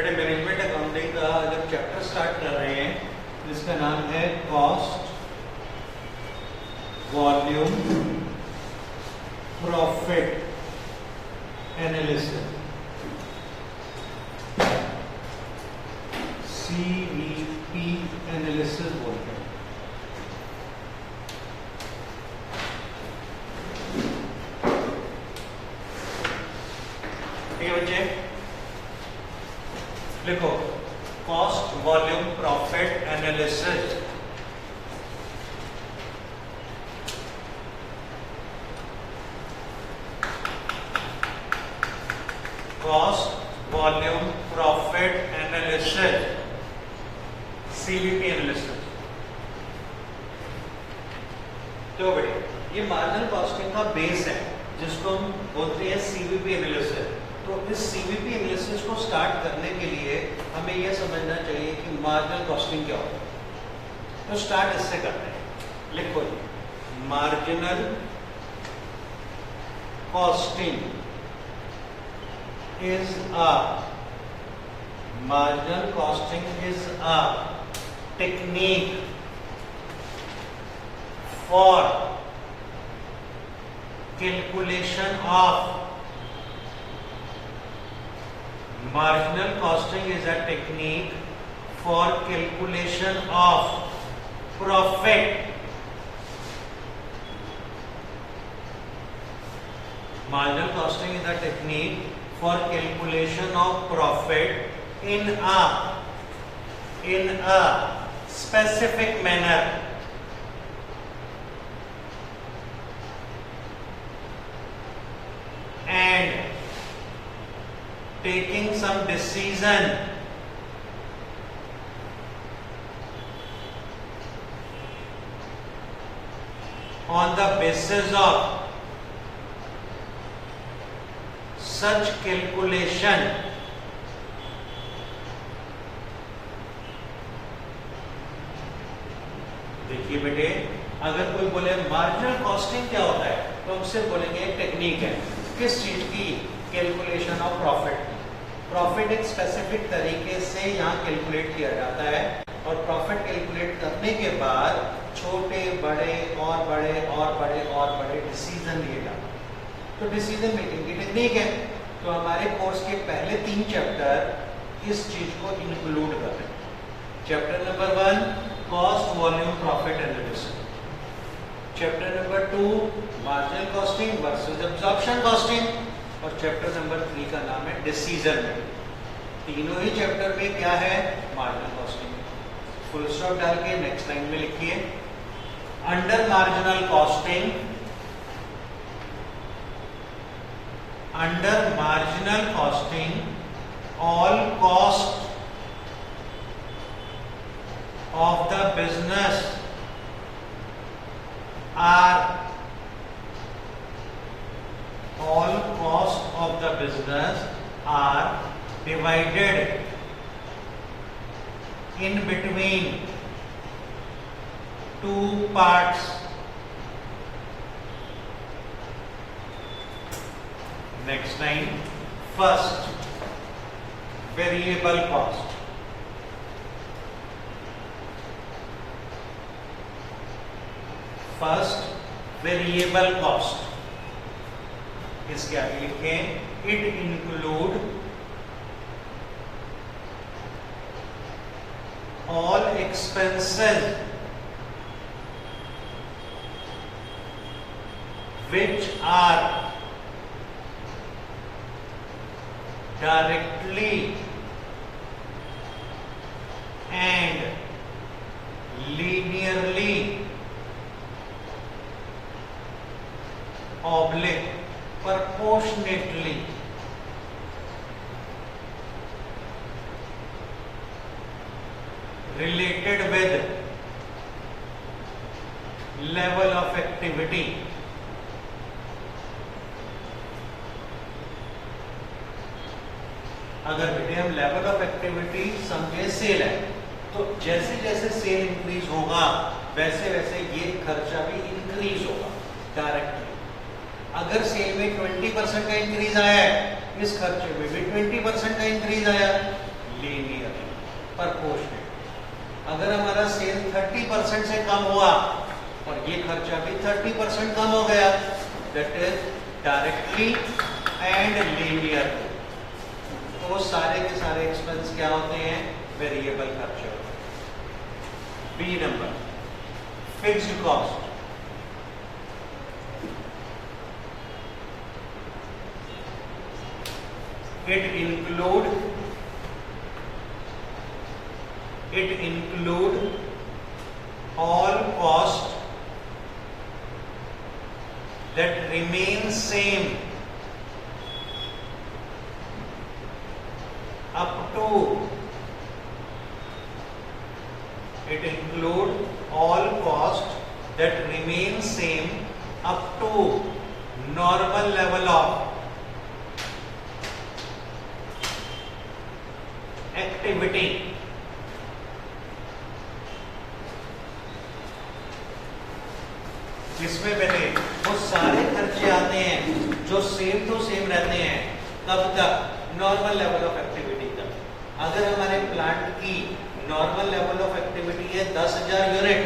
बेटे management accounting का जब चैप्टर स्टार्ट कर रहे हैं जिसका नाम है cost volume profit analysis, CVP analysis बोलते हैं। ठीक है बच्चे, लिखो cost volume profit analysis. Cost volume profit analysis, CVP analysis. तो बेटे ये मार्जिनल कॉस्टिंग का बेस है जिसको हम बोलते हैं CVP एनालिसिस। तो इस CVP एनालिसिस को स्टार्ट करने के लिए हमें यह समझना चाहिए कि मार्जिनल कॉस्टिंग क्या होता है। तो स्टार्ट इससे करते हैं। लिखो जी, marginal costing is a technique for calculation of marginal costing is a technique for calculation of profit. Marginal costing is a technique for calculation of profit in a specific manner. And taking some decision on the basis of such calculation देखिए बेटे, अगर कोई बोले marginal costing क्या होता है तो हम सिर्फ बोलेंगे एक टेक्निक है। किस चीज की? Calculation of profit. प्रॉफिट एक स्पेसिफिक तरीके से यहाँ कैलकुलेट किया जाता है और प्रॉफिट कैलकुलेट करने के बाद छोटे बड़े और बड़े और बड़े और बड़े डिसीजन लिए जाते हैं। तो डिसीजन मेकिंग की टेक्निक है। तो हमारे कोर्स के पहले 3 चैप्टर इस चीज को इंक्लूड कर रहे हैं। Chapter number 1 cost volume profit analysis, chapter number 2 marginal costing versus absorption costing, और चैप्टर नंबर 3 का नाम है डिसीजन मेकिंग। तीनों ही चैप्टर में क्या है? Marginal costing. फुल स्टॉप डाल के नेक्स्ट लाइन में लिखिए, under marginal costing, under marginal costing all cost of the business are all costs of the business are divided in between 2 parts. Next line, first variable cost, first variable cost. इसके आगे लिखें, it include all expenses which are directly and linearly oblique proportionately related with level of activity. अगर बेटे हम level of activity समझे cell है, तो जैसे जैसे सेल इंक्रीज होगा वैसे वैसे ये खर्चा भी इंक्रीज होगा डायरेक्टली। अगर सेल में 20% का इंक्रीज आया है, इस खर्चे में भी 20% का इंक्रीज आया, लीनियरली प्रोपोर्शनेट। अगर हमारा सेल 30% से कम हुआ और ये खर्चा भी 30% कम हो गया, that is directly and linearly. तो वो सारे के सारे एक्सपेंस क्या होते हैं? वेरिएबल खर्चे होते हैं। B number, fixed cost. It include all cost that remain same up to, it include all cost that remain same up to normal level of activity. इसमें पहले वो सारे खर्चे आते हैं जो सेम टू सेम रहते हैं, कब तक? नॉर्मल लेवल ऑफ एक्टिविटी तक। अगर हमारे प्लांट की नॉर्मल लेवल ऑफ एक्टिविटी है 10,000 यूनिट,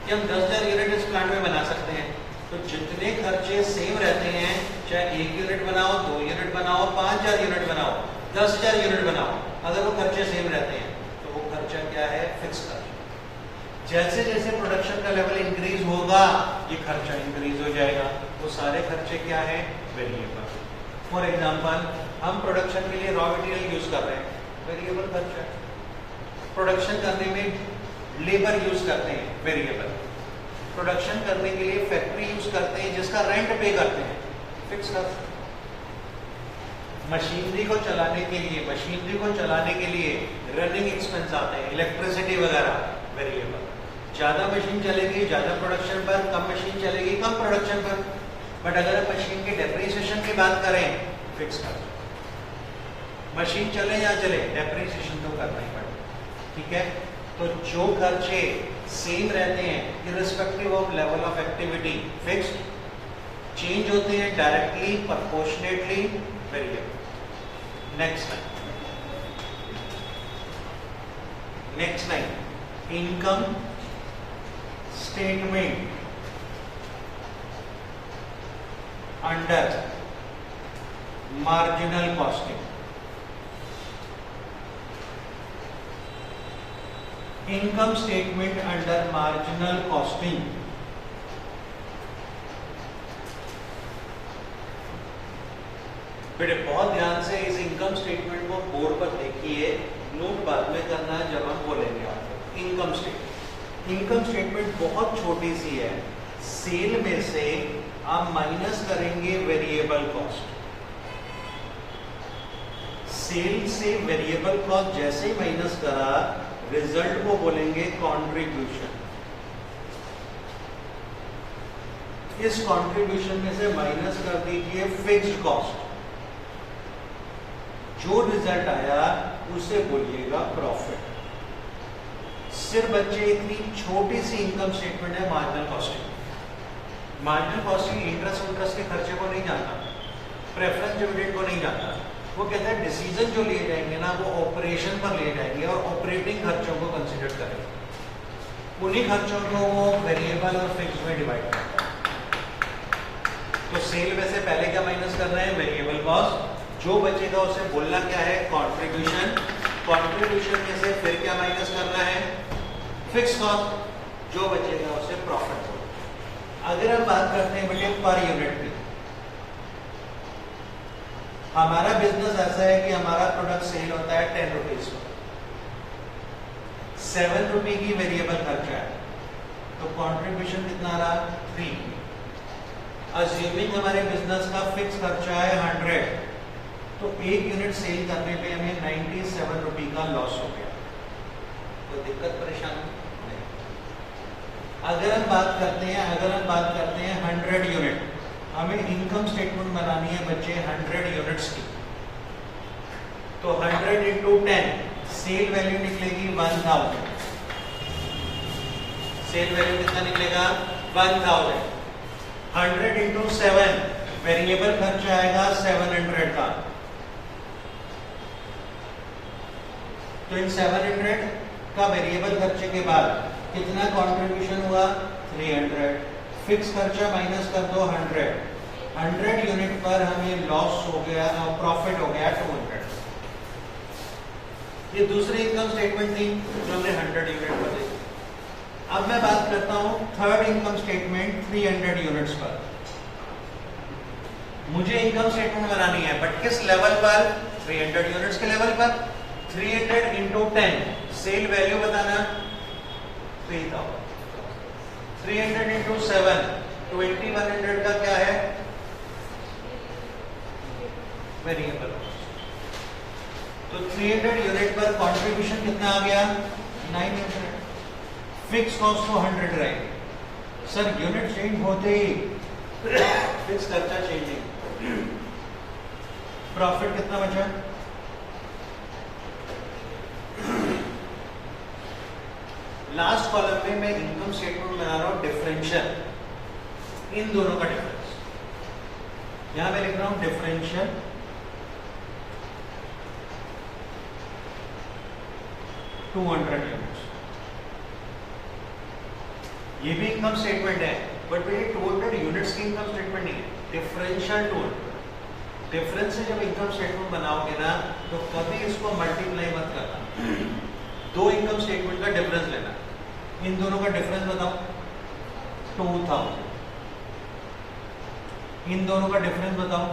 कि हम 10,000 यूनिट इस प्लांट में बना सकते हैं, तो जितने खर्चे सेम रहते हैं, चाहे 1 यूनिट बनाओ, 2 यूनिट बनाओ, 5,000 यूनिट बनाओ, 10,000 यूनिट बनाओ, अगर वो खर्चे सेम रहते हैं तो वो खर्चा क्या है? फिक्स खर्चा। जैसे जैसे प्रोडक्शन का लेवल इंक्रीज होगा ये खर्चा इंक्रीज हो जाएगा। वो सारे खर्चे क्या है? वेरिएबल। फॉर एग्जांपल, हम प्रोडक्शन के लिए रॉ मटेरियल यूज कर रहे हैं, वेरिएबल खर्चा। प्रोडक्शन करने में लेबर यूज करते हैं, वेरिएबल। प्रोडक्शन करने के लिए फैक्ट्री यूज करते हैं जिसका रेंट पे करते हैं, फिक्स खर्चा। मशीनरी को चलाने के लिए रनिंग एक्सपेंस आते हैं, इलेक्ट्रिसिटी वगैरह, वेरिएबल। ज्यादा मशीन चलेगी ज्यादा प्रोडक्शन पर, कम मशीन चलेगी कम प्रोडक्शन पर। बट अगर हम मशीन के डेप्रिसिएशन की बात करें, फिक्स खर्चा। मशीन चले या चले, डेप्रिसिएशन तो करना ही पड़ेगा, ठीक है। तो जो खर्चे सेम रहते हैं irrespective of level of activity, fixed. Change होते हैं directly, proportionately, variable. Next line, income statement under marginal costing. Income statement under marginal costing बेटे बहुत ध्यान से इस इनकम स्टेटमेंट को बोर्ड पर देखिए, नोट बाद में करना है जब हम बोलेंगे आपको। इनकम स्टेटमेंट बहुत छोटी सी है। सेल में से आप माइनस करेंगे वेरिएबल कॉस्ट। सेल से वेरिएबल कॉस्ट जैसे ही माइनस करा, रिजल्ट को बोलेंगे कंट्रीब्यूशन। इस कंट्रीब्यूशन में से माइनस कर दीजिए फिक्स्ड कॉस्ट। जो रिजल्ट आया उसे बोलिएगा प्रॉफिट। सिर्फ बच्चे इतनी छोटी सी इनकम स्टेटमेंट है marginal costing. Marginal costing interest के खर्चे को नहीं जानता, प्रेफरेंस डिविडेंड को नहीं जानता। वो कहता है डिसीजन जो लिए जाएंगे ना वो ऑपरेशन पर लिए जाएंगे और ऑपरेटिंग खर्चों को कंसिडर करेंगे। उन्हीं खर्चों को वो वेरिएबल और फिक्स में डिवाइड करता है। तो सेल में से पहले क्या माइनस करना है? Variable cost. जो बचेगा उसे बोलना क्या है? कंट्रीब्यूशन। कंट्रीब्यूशन में से फिर क्या माइनस करना है? Fix cost. जो बचेगा उसे प्रॉफिट बोलना। अगर हम बात करते हैं बेटे पर यूनिट की, हमारा बिजनेस ऐसा है कि हमारा प्रोडक्ट सेल होता है 10 रुपीज पर, 7 रुपए की वेरिएबल खर्चा है, तो कंट्रीब्यूशन कितना रहा? 3। अज्यूमिंग हमारे बिजनेस का फिक्स खर्चा है 100, तो 1 यूनिट सेल करने पे हमें 97 रुपए का लॉस हो गया। कोई दिक्कत परेशानी नहीं। अगर हम बात करते हैं 100 यूनिट, हमें इनकम स्टेटमेंट बनानी है बच्चे 100 यूनिट्स की, तो 100 इंटू 10 सेल वैल्यू निकलेगी 1000। सेल वैल्यू कितना निकलेगा? 1000। 100 इंटू 7 वेरिएबल खर्चा आएगा 700 का। तो इन 700 का वेरिएबल खर्चे के बाद कितना कंट्रीब्यूशन हुआ? 300। फिक्स खर्चा माइनस कर दो 100 यूनिट पर हमें लॉस हो गया, प्रॉफिट हो गया 200। ये दूसरी इनकम स्टेटमेंट थी जो हमने 100 यूनिट पर देखी। अब मैं बात करता हूं थर्ड इनकम स्टेटमेंट 300 यूनिट्स पर। मुझे इनकम स्टेटमेंट बनानी है, बट किस लेवल पर? 300 यूनिट्स के लेवल पर। 300 इंटू 10 सेल वैल्यू बताना 3000। 300 इंटू 7 2100 का क्या है? वेरिएबल। तो 300 यूनिट पर कंट्रीब्यूशन कितना आ गया? 900। फिक्स कॉस्ट तो 100 रहेगी। सर यूनिट चेंज होते ही फिक्स खर्चा चेंजिंग। प्रॉफिट कितना बचा? लास्ट कॉलम में मैं इनकम स्टेटमेंट बना रहा हूं डिफरेंशियल, इन दोनों का डिफरेंस। यहां मैं लिख रहा हूं डिफरेंशियल यूनिट्स। ये भी इनकम स्टेटमेंट है, बट ये 200 यूनिट्स की इनकम स्टेटमेंट नहीं है, डिफरेंशियल 200। डिफरेंस से जब इनकम स्टेटमेंट बनाओगे ना, तो कभी इसको मल्टीप्लाई मत करना, दो इनकम स्टेटमेंट का डिफरेंस लेना। इन दोनों का डिफरेंस बताओ 2000। इन दोनों का डिफरेंस बताओ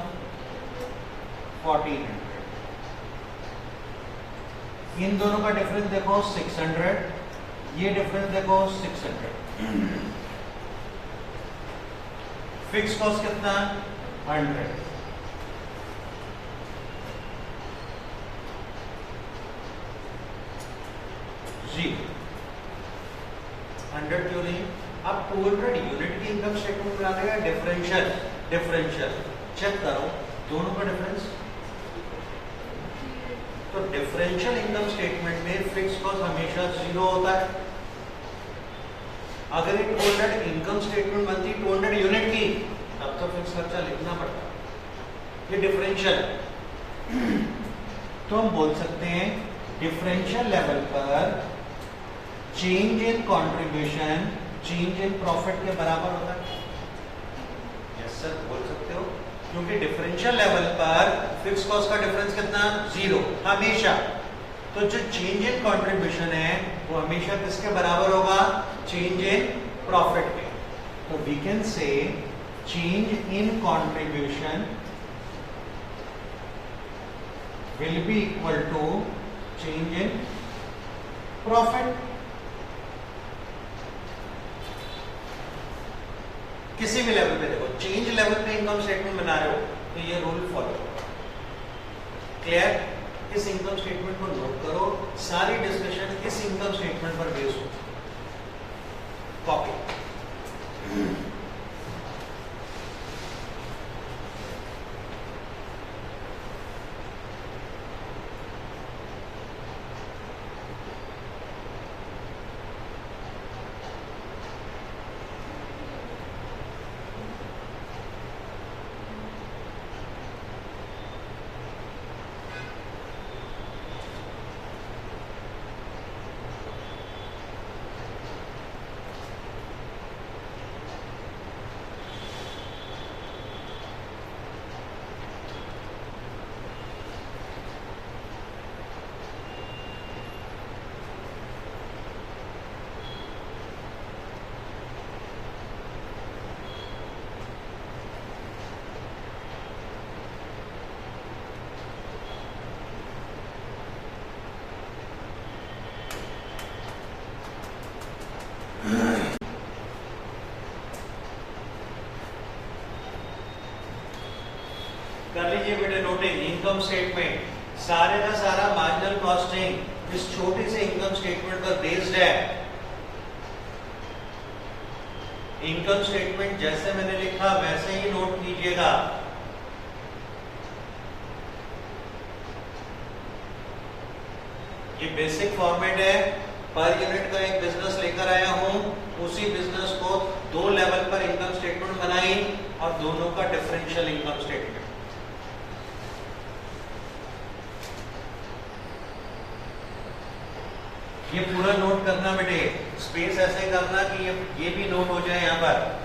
1400। इन दोनों का डिफरेंस देखो 600। ये डिफरेंस देखो 600। फिक्स कॉस्ट कितना? 100। जी 100 क्यों नहीं? आप 200 यूनिट की इनकम स्टेटमेंट बना देगा। डिफरेंशियल चेक करो दोनों का डिफरेंस। तो डिफरेंशियल इनकम स्टेटमेंट में फिक्स कॉस्ट हमेशा 0 होता है। अगर ये 200 इनकम स्टेटमेंट बनती 200 यूनिट की, तब तो फिक्स खर्चा लिखना पड़ता। ये डिफरेंशियल है। तो हम बोल सकते हैं डिफरेंशियल लेवल पर change in contribution change in profit के बराबर होता है। यस सर बोल सकते हो, क्योंकि डिफरेंशियल लेवल पर फिक्स कॉस्ट का डिफरेंस कितना? 0 हमेशा। तो जो चेंज इन कंट्रीब्यूशन है वो हमेशा किसके बराबर होगा? चेंज इन प्रॉफिट के। तो we can say change in contribution will be equal to change in profit. किसी भी लेवल पे देखो, चेंज लेवल पे इनकम स्टेटमेंट बना रहे हो तो ये रूल फॉलो करो। क्लियर? इस इनकम स्टेटमेंट को नोट करो, सारी डिस्कशन इस इनकम स्टेटमेंट पर बेस्ड हो। कॉपी। कर लीजिए बेटे नोटिंग। इनकम स्टेटमेंट सारे का सारा मार्जिनल कॉस्टिंग इस छोटे से इनकम स्टेटमेंट पर बेस्ड है। इनकम स्टेटमेंट जैसे मैंने लिखा वैसे ही नोट कीजिएगा। ये बेसिक फॉर्मेट है। पर यूनिट का एक बिजनेस लेकर आया हूं, उसी बिजनेस को दो लेवल पर इनकम स्टेटमेंट बनाई और दोनों का डिफरेंशियल इनकम स्टेटमेंट। ये पूरा नोट करना बेटे, स्पेस ऐसे करना कि ये भी नोट हो जाए यहां पर।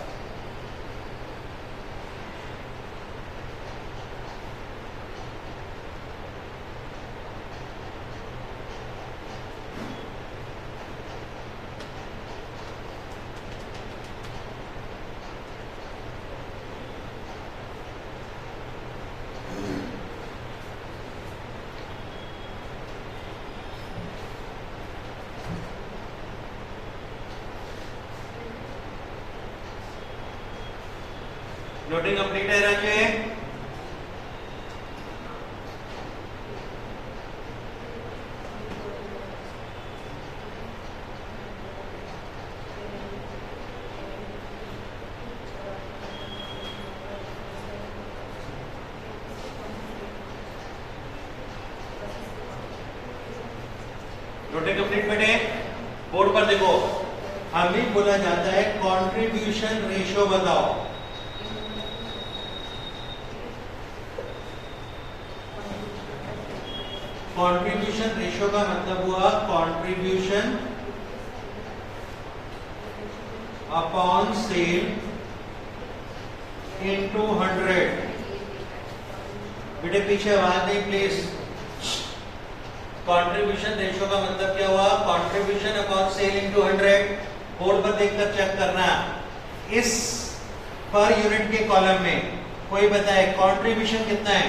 नोटिंग कंप्लीट है रंजय? नोटिंग कंप्लीट बेटे? बोर्ड पर देखो, हमें बोला जाता है कंट्रीब्यूशन रेशियो बताओ। कंट्रीब्यूशन रेशियो का मतलब हुआ कंट्रीब्यूशन अपॉन सेल इनटू 100। बेटे पीछे आवाज नहीं प्लीज। कंट्रीब्यूशन रेशियो का मतलब क्या हुआ? Contribution upon sale into 100। Board पर देखकर चेक करना। इस पर यूनिट के कॉलम में कोई बताए कंट्रीब्यूशन कितना है?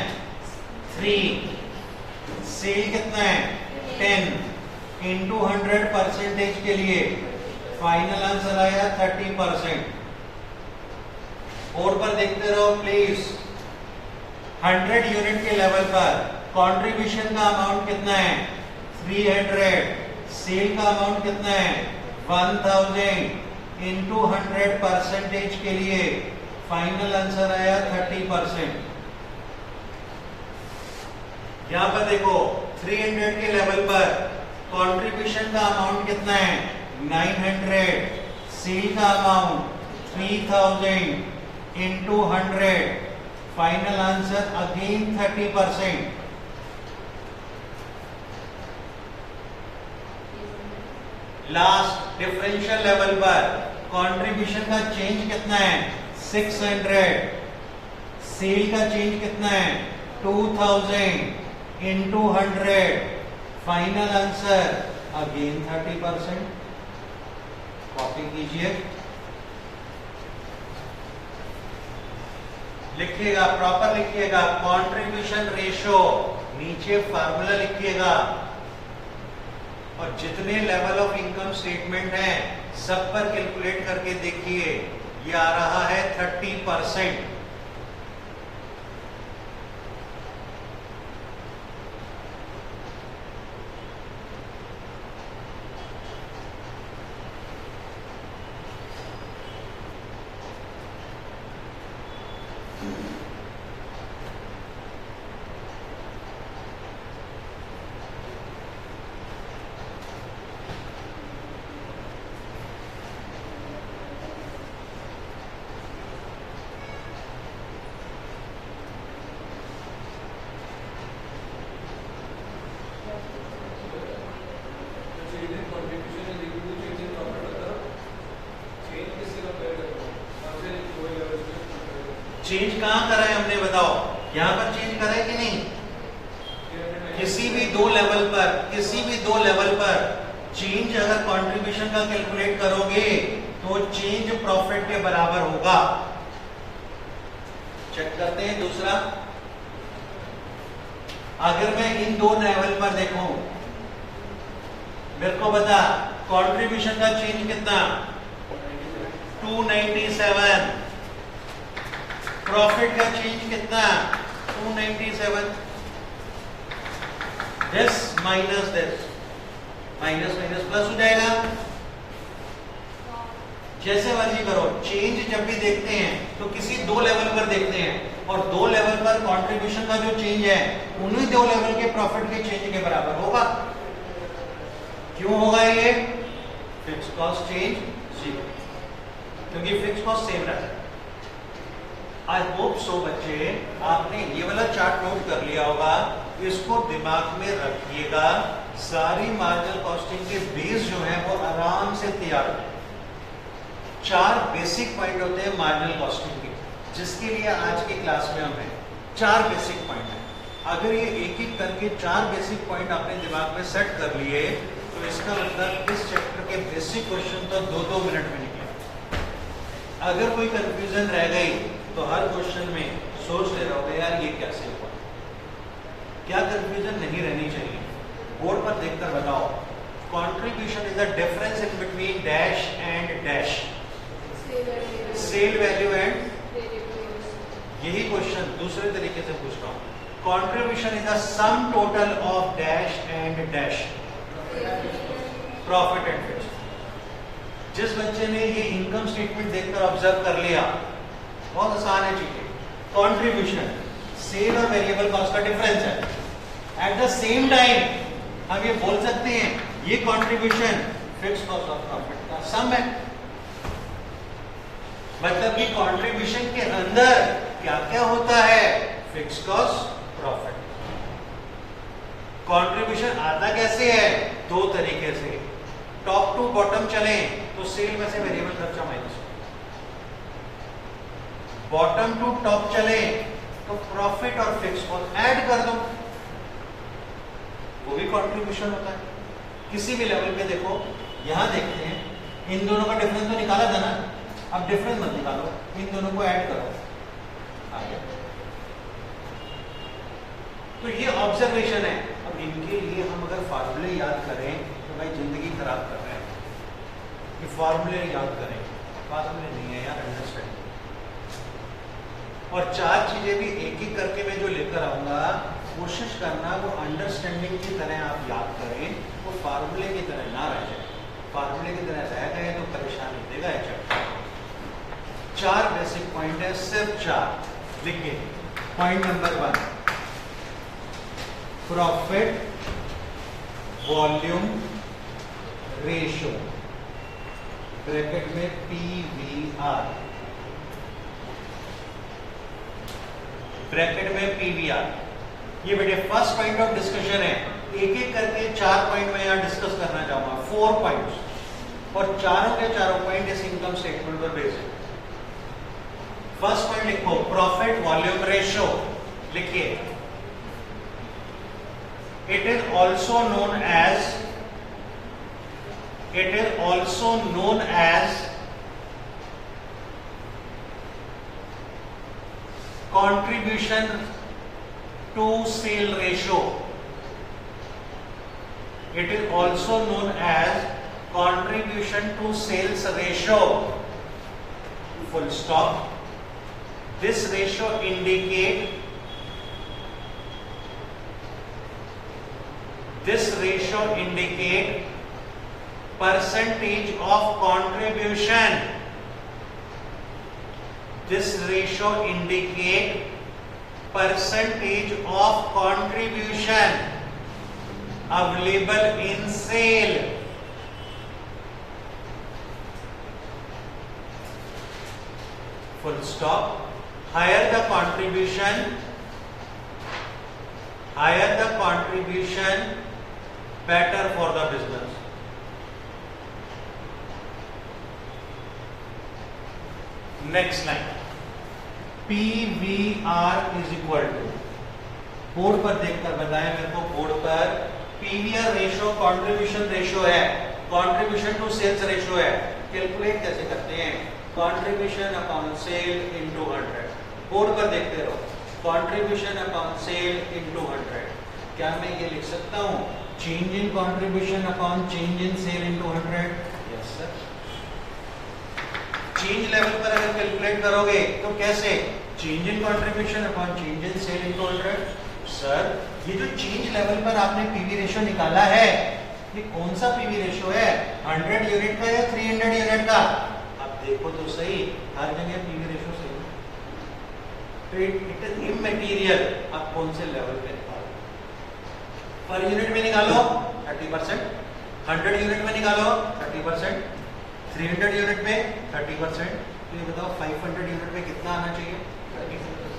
3। सेल कितना है? 10 इंटू 100 परसेंटेज के लिए फाइनल आंसर आया 30%। बोर्ड पर देखते रहो प्लीज। 100 यूनिट के लेवल पर कंट्रीब्यूशन का अमाउंट कितना है? 300। सेल का अमाउंट कितना है? 1000 इंटू 100 परसेंटेज के लिए फाइनल आंसर आया 30%। यहां पर देखो 300 के लेवल पर कंट्रीब्यूशन का अमाउंट कितना है? 900। सेल का amount 3000 into 100 final answer again 30%। Last differential level पर कंट्रीब्यूशन का चेंज कितना है? 600। सेल का चेंज कितना है? 2000 into 100 final answer again 30%। Copy कीजिए, लिखिएगा, प्रॉपर लिखिएगा। कंट्रीब्यूशन रेशियो नीचे फार्मूला लिखिएगा, और जितने लेवल ऑफ इनकम स्टेटमेंट हैं सब पर कैलकुलेट करके देखिए। ये आ रहा है 30%। चेंज कहां करा है हमने बताओ? यहां पर चेंज करा है कि नहीं? किसी भी दो लेवल पर चेंज अगर कंट्रीब्यूशन का कैलकुलेट करोगे तो चेंज प्रॉफिट के बराबर होगा। चेक करते हैं दूसरा। अगर मैं इन दो लेवल पर देखूं, मेरे को बता कंट्रीब्यूशन का चेंज कितना? 297। प्रॉफिट का चेंज कितना? 297। This minus this, minus minus plus हो जाएगा। जैसे मर्जी करो, चेंज जब भी देखते हैं तो किसी दो लेवल पर देखते हैं, और दो लेवल पर कंट्रीब्यूशन का जो चेंज है उन्हीं दो लेवल के प्रॉफिट के चेंज के बराबर होगा। क्यों होगा ये? फिक्स कॉस्ट चेंज 0, क्योंकि फिक्स कॉस्ट सेम रहता है। आई होप सो बच्चे आपने ये वाला चार्ट नोट कर लिया होगा, इसको दिमाग में रखिएगा। सारी मार्जिनल कॉस्टिंग के बेस जो है वो आराम से तैयार होते हैं। 4 बेसिक पॉइंट होते हैं मार्जिनल कॉस्टिंग के, जिसके लिए आज की क्लास में हम हैं। 4 बेसिक पॉइंट हैं। अगर ये एक एक करके 4 बेसिक पॉइंट आपने दिमाग में सेट कर लिए तो इसका मतलब इस चैप्टर के बेसिक क्वेश्चन तो 2-2 मिनट में निकले। अगर कोई कंफ्यूजन रह गई तो हर क्वेश्चन में सोच ले रहोगे यार ये कैसे हुआ। क्या कंफ्यूजन नहीं रहनी चाहिए। बोर्ड पर देखकर बताओ, contribution is the difference in between dash and dash, sale value and, यही क्वेश्चन दूसरे तरीके से पूछ रहा हूं। Contribution is the sum total of dash and dash, profit and fix. जिस बच्चे ने ये इनकम स्टेटमेंट देखकर ऑब्जर्व कर लिया, बहुत आसान है चीजें। कंट्रीब्यूशन सेल और वेरिएबल कॉस्ट का डिफरेंस है। एट द सेम टाइम हम ये बोल सकते हैं ये contribution fix cost of profit का सम है। मतलब कि कंट्रीब्यूशन के अंदर क्या क्या होता है, फिक्स कॉस्ट, प्रॉफिट। कंट्रीब्यूशन आता कैसे है, 2 तरीके से। टॉप टू बॉटम चले तो सेल में से वेरिएबल खर्चा माइनस, बॉटम टू टॉप चले तो प्रॉफिट और फिक्स कॉस्ट ऐड कर दो, वो भी कंट्रीब्यूशन होता है। किसी भी लेवल पे देखो, यहां देखते हैं, इन दोनों का डिफरेंस तो निकाला था ना, अब डिफरेंस मत निकालो, इन दोनों को ऐड करो, आगे। तो ये ऑब्जर्वेशन है। अब इनके लिए हम अगर फार्मूले याद करें तो भाई जिंदगी खराब कर रहे हैं। ये फार्मूले याद करें, फार्मूले नहीं है यार, अंडरस्टैंडिंग। और 4 चीजें भी एक एक करके मैं जो लेकर आऊंगा, कोशिश करना वो अंडरस्टैंडिंग की तरह आप याद करें, वो फार्मूले की तरह ना रह जाए। फार्मूले की तरह रह गए तो परेशानी देगा ये चैप्टर। 4 बेसिक पॉइंट है, सिर्फ 4 लिखिए। Point number 1, profit volume ratio, bracket में PVR, ब्रैकेट में PVR। ये बेटे फर्स्ट पॉइंट ऑफ डिस्कशन है। एक एक करके 4 पॉइंट में यहां डिस्कस करना चाहूंगा, 4 पॉइंट्स, और चारों के चारों पॉइंट इस इनकम स्टेटमेंट पर बेस्ड है। फर्स्ट पॉइंट लिखो, प्रॉफिट वॉल्यूम रेशो, लिखिए। It is also known as contribution to sale ratio. It is also known as contribution to sales ratio. Full stop. This ratio indicate percentage of contribution. This ratio indicate percentage of contribution available in sale. Full stop. Higher the contribution, better for the business. Next line, PVR is equal to, board पर देखकर बताएं मेरे को, board पर PVR ratio contribution ratio है, contribution to sales ratio है। Calculate कैसे करते हैं, contribution upon sale into 100। Board पर देखते रहो, कंट्रीब्यूशन अपॉन सेल इनटू 100। क्या मैं ये लिख सकता हूँ, change in contribution upon change in sale into 100? Yes sir. Change level पर अगर कैलकुलेट करोगे तो कैसे, change in contribution upon change in sale into 100। Sir ये जो चेंज लेवल पर आपने पीवी रेशियो निकाला है, ये कौन सा पीवी रेशियो है, 100 यूनिट का या 300 यूनिट का? अब देखो तो सही, हर जगह पीवी रेशियो सही है। इट इज इमैटेरियल आप कौन से लेवल पे निकालो। पर यूनिट में निकालो 30%, 100 यूनिट में निकालो 30%, 300 यूनिट में 30%। तो ये बताओ 500 यूनिट में कितना आना चाहिए, 30%।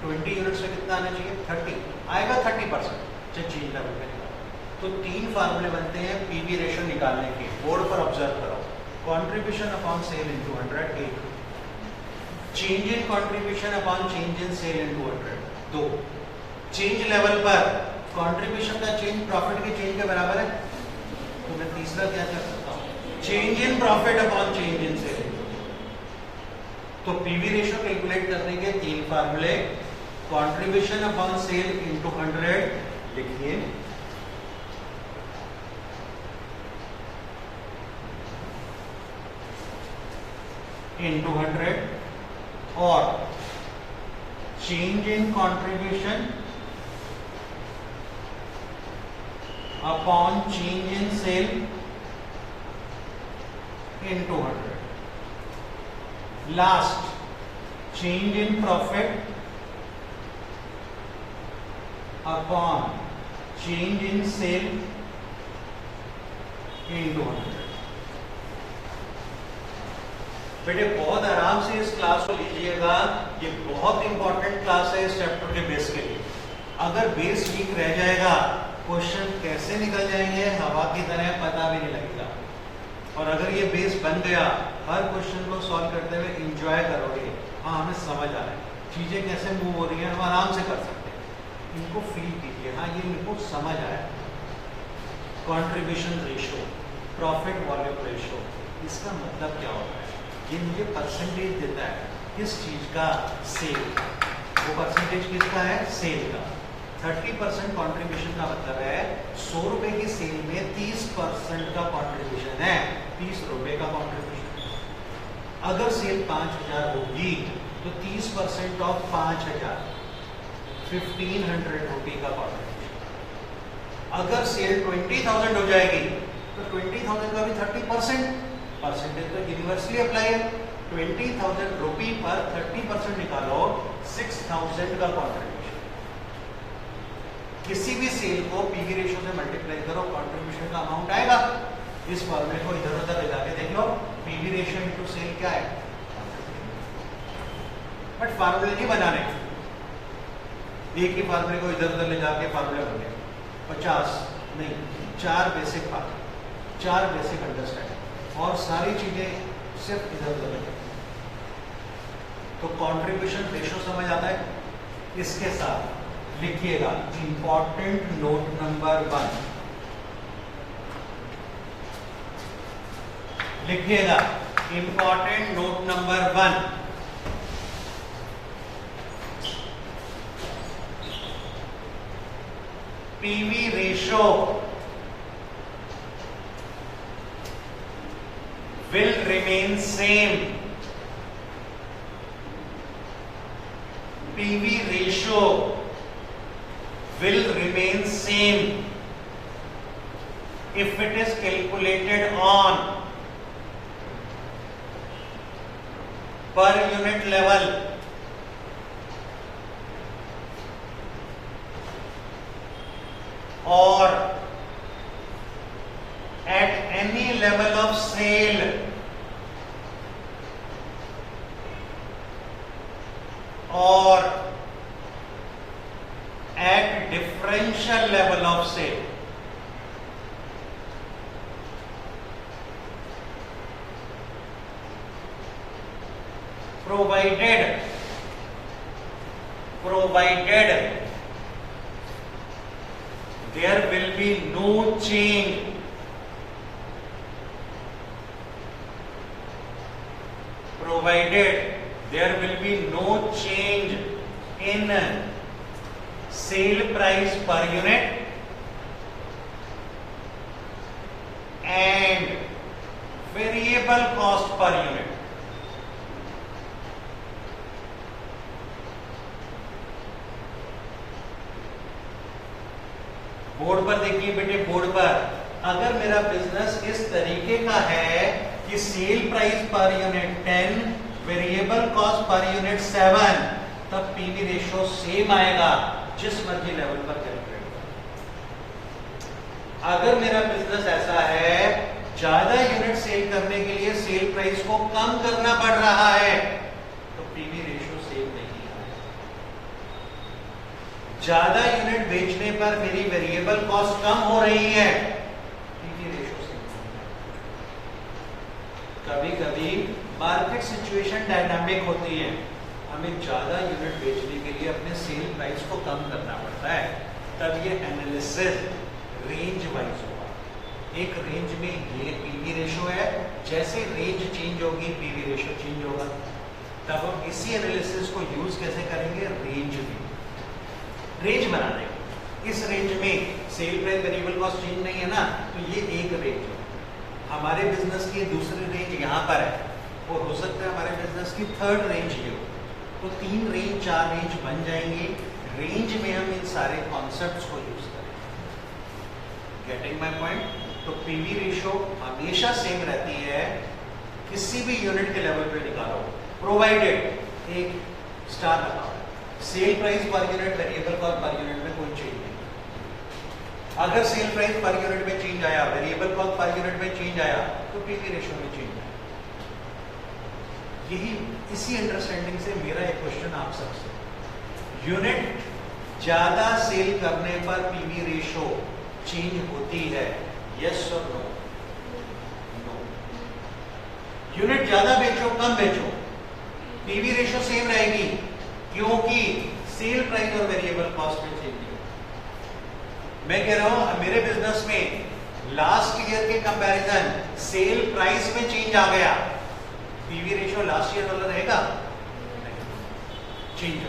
20 यूनिट्स में कितना आना चाहिए, 30 आएगा, 30%। चेंज लेवल पे निकालो। तो 3 फार्मूले बनते हैं पीवी रेशियो निकालने के, बोर्ड पर ऑब्जर्व करो। Contribution upon sale into 100 1, change in contribution upon change in sale into 100 2, change level पर कंट्रीब्यूशन का चेंज प्रॉफिट के चेंज के बराबर है, तो मैं तीसरा क्या कर सकता हूं, change in profit upon change in sale. तो पीवी रेशियो कैलकुलेट करने के 3 फार्मूले, कंट्रीब्यूशन अपॉन सेल इनटू 100 लिखिए, इनटू 100, और change in contribution upon change in sale into 100, last change in profit upon change in sale into 100। बेटे बहुत आराम से इस क्लास को लीजिएगा, ये बहुत इंपॉर्टेंट क्लास है इस चैप्टर के बेस के लिए। अगर बेस वीक रह जाएगा, क्वेश्चन कैसे निकल जाएंगे हवा की तरह पता भी नहीं लगेगा। और अगर ये बेस बन गया, हर क्वेश्चन को सॉल्व करते हुए एंजॉय करोगे, हाँ हमें समझ आ रहा है चीजें कैसे मूव हो रही हैं, हम आराम से कर सकते हैं, इनको फील कीजिए, हाँ ये इनको समझ आया। Contribution ratio, profit volume ratio, इसका मतलब क्या होता है, ये मुझे परसेंटेज देता है किस चीज का, सेल। वो परसेंटेज किसका है, सेल का। 30% कंट्रीब्यूशन का मतलब है 100 रुपए की सेल में 30% का कंट्रीब्यूशन है, 30 रुपए का कंट्रीब्यूशन। अगर सेल 5000 होगी तो 30% ऑफ 5000 1500 रुपए का कंट्रीब्यूशन। अगर सेल 20,000 हो जाएगी तो 20,000 का भी 30%, परसेंटेज तो यूनिवर्सली अप्लाई है। 20,000 रुपए पर 30% निकालो, 6,000 का कंट्रीब्यूशन। किसी भी सेल को पीवी रेशियो से मल्टीप्लाई करो, कंट्रीब्यूशन का अमाउंट आएगा। इस फॉर्मूले को इधर उधर ले जाके देख लो, पीवी रेशियो इनटू सेल क्या है, बट फार्मूले नहीं बनाने, एक ही फार्मूले को इधर उधर ले जाके फार्मूले बन गए 50 नहीं, 4 बेसिक बात, 4 बेसिक अंडरस्टैंडिंग, और सारी चीजें सिर्फ इधर उधर ले। तो कंट्रीब्यूशन रेशियो समझ आता है। इसके साथ लिखिएगा इंपॉर्टेंट नोट नंबर 1, लिखिएगा important note number 1, PV ratio will remain same. PV ratio will remain same if it is calculated on per unit level or at any level of sale or at differential level of sale. Provided there will be no change in sale price per unit and variable cost per unit. Board पर देखिए बेटे, board पर अगर मेरा business इस तरीके का है कि cell price per unit 10, variable cost per unit 7, तब पीवी रेशियो सेम आएगा जिस मर्जी लेवल पर कैलकुलेट करो। अगर मेरा बिजनेस ऐसा है ज्यादा यूनिट सेल करने के लिए सेल प्राइस को कम करना पड़ रहा है तो पीवी रेशियो सेम नहीं आएगा। ज्यादा यूनिट बेचने पर मेरी वेरिएबल कॉस्ट कम हो रही है, पीवी रेशो से। कभी कभी मार्केट सिचुएशन डायनामिक होती है, हमें ज्यादा यूनिट बेचने के लिए अपने सेल प्राइस को कम करना पड़ता है, तब ये एनालिसिस रेंज वाइज होगा। एक रेंज में ये पीवी रेशो है, जैसे रेंज चेंज होगी पीवी रेशो चेंज होगा। तब हम इसी एनालिसिस को यूज कैसे करेंगे, रेंज में रेंज बना देंगे। इस रेंज में sale price variable cost change नहीं है ना, तो ये एक रेंज है। हमारे बिजनेस की दूसरी रेंज यहाँ पर है, और हो सकता है हमारे बिजनेस की थर्ड रेंज ये हो, तो 3 रेंज 4 रेंज बन जाएंगे। रेंज में हम इन सारे कॉन्सेप्ट्स को यूज करेंगे। Getting my point? तो पीवी रेशो हमेशा सेम रहती है, किसी भी यूनिट के लेवल पे निकालो, प्रोवाइडेड एक स्टार लगाओ, cell price per unit variable cost per unit में कोई चेंज नहीं। अगर सेल प्राइस पर यूनिट में चेंज आया, वेरिएबल कॉस्ट पर यूनिट में चेंज आया, तो पीवी रेशो में चेंज आया। यही इसी अंडरस्टैंडिंग से मेरा एक क्वेश्चन आप सबसे, यूनिट ज्यादा सेल करने पर पीवी रेशो चेंज होती है, यस और नो? नो। यूनिट ज्यादा बेचो कम बेचो, पीवी रेशो सेम रहेगी, क्योंकि सेल प्राइस और वेरिएबल कॉस्ट में चेंज नहीं। मैं कह रहा हूं मेरे बिजनेस में लास्ट ईयर के कंपैरिजन सेल प्राइस में चेंज आ गया, पीवी रेशो लास्ट ईयर वाला रहेगा? नहीं, चेंज।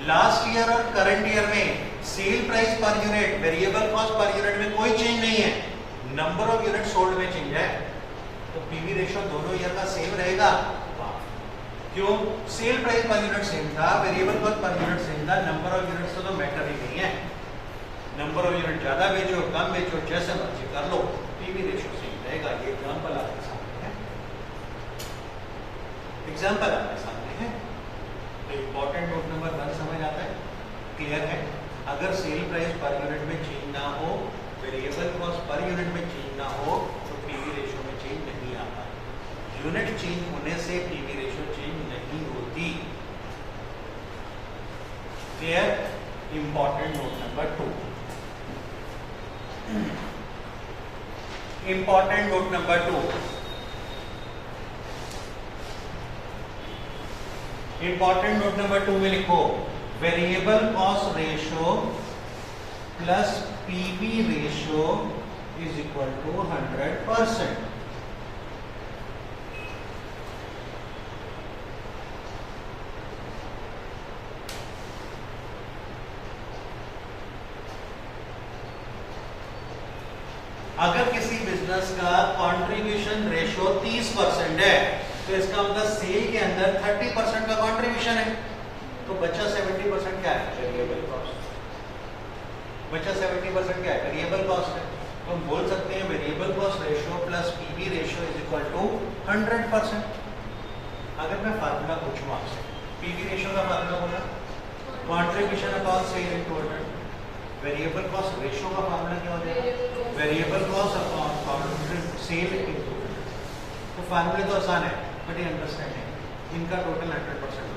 लास्ट ईयर और करंट ईयर में cell price per unit variable cost per unit में कोई चेंज नहीं है, नंबर ऑफ यूनिट सोल्ड में चेंज है, तो पीवी रेशो दोनों ईयर का सेम रहेगा। क्यों? Sale price per unit same था, variable cost per unit same था, नंबर ऑफ यूनिट्स तो मैटर ही नहीं है। नंबर ऑफ यूनिट ज्यादा बेचो कम बेचो जैसे मर्जी कर लो, पीवी रेशो सेम रहेगा। ये एग्जांपल आपके सामने है, एग्जांपल आपके सामने है। तो इंपॉर्टेंट नोट नंबर 1 समझ आता है, क्लियर है? अगर सेल प्राइस पर यूनिट में चेंज ना हो, वेरिएबल कॉस्ट पर यूनिट में चेंज ना हो, तो पीवी रेशो में चेंज नहीं आता। यूनिट चेंज होने से पीवी रेशो चेंज नहीं होती। Clear? Important note number 2। Important note number 2, important note number 2 में लिखो variable cost ratio plus PV ratio is equal to 100%। अगर किसी बिजनेस का कंट्रीब्यूशन रेशो 30% है, तो इसका मतलब सेल के अंदर 30% का कंट्रीब्यूशन है, तो बचा 70% क्या है? Variable cost. बचा 70% क्या है? वेरिएबल कॉस्ट है। तो हम बोल सकते हैं variable cost ratio plus PV ratio is equal to 100%। अगर मैं फार्मूला पूछूं आपसे, पीवी रेशो का फार्मूला बोला, contribution upon sale into 100। Variable cost ratio का फार्मूला क्या हो जाएगा? Variable cost upon sale into 100। तो फार्मूले तो आसान है, बट ये अंडरस्टैंडिंग इनका टोटल 100%।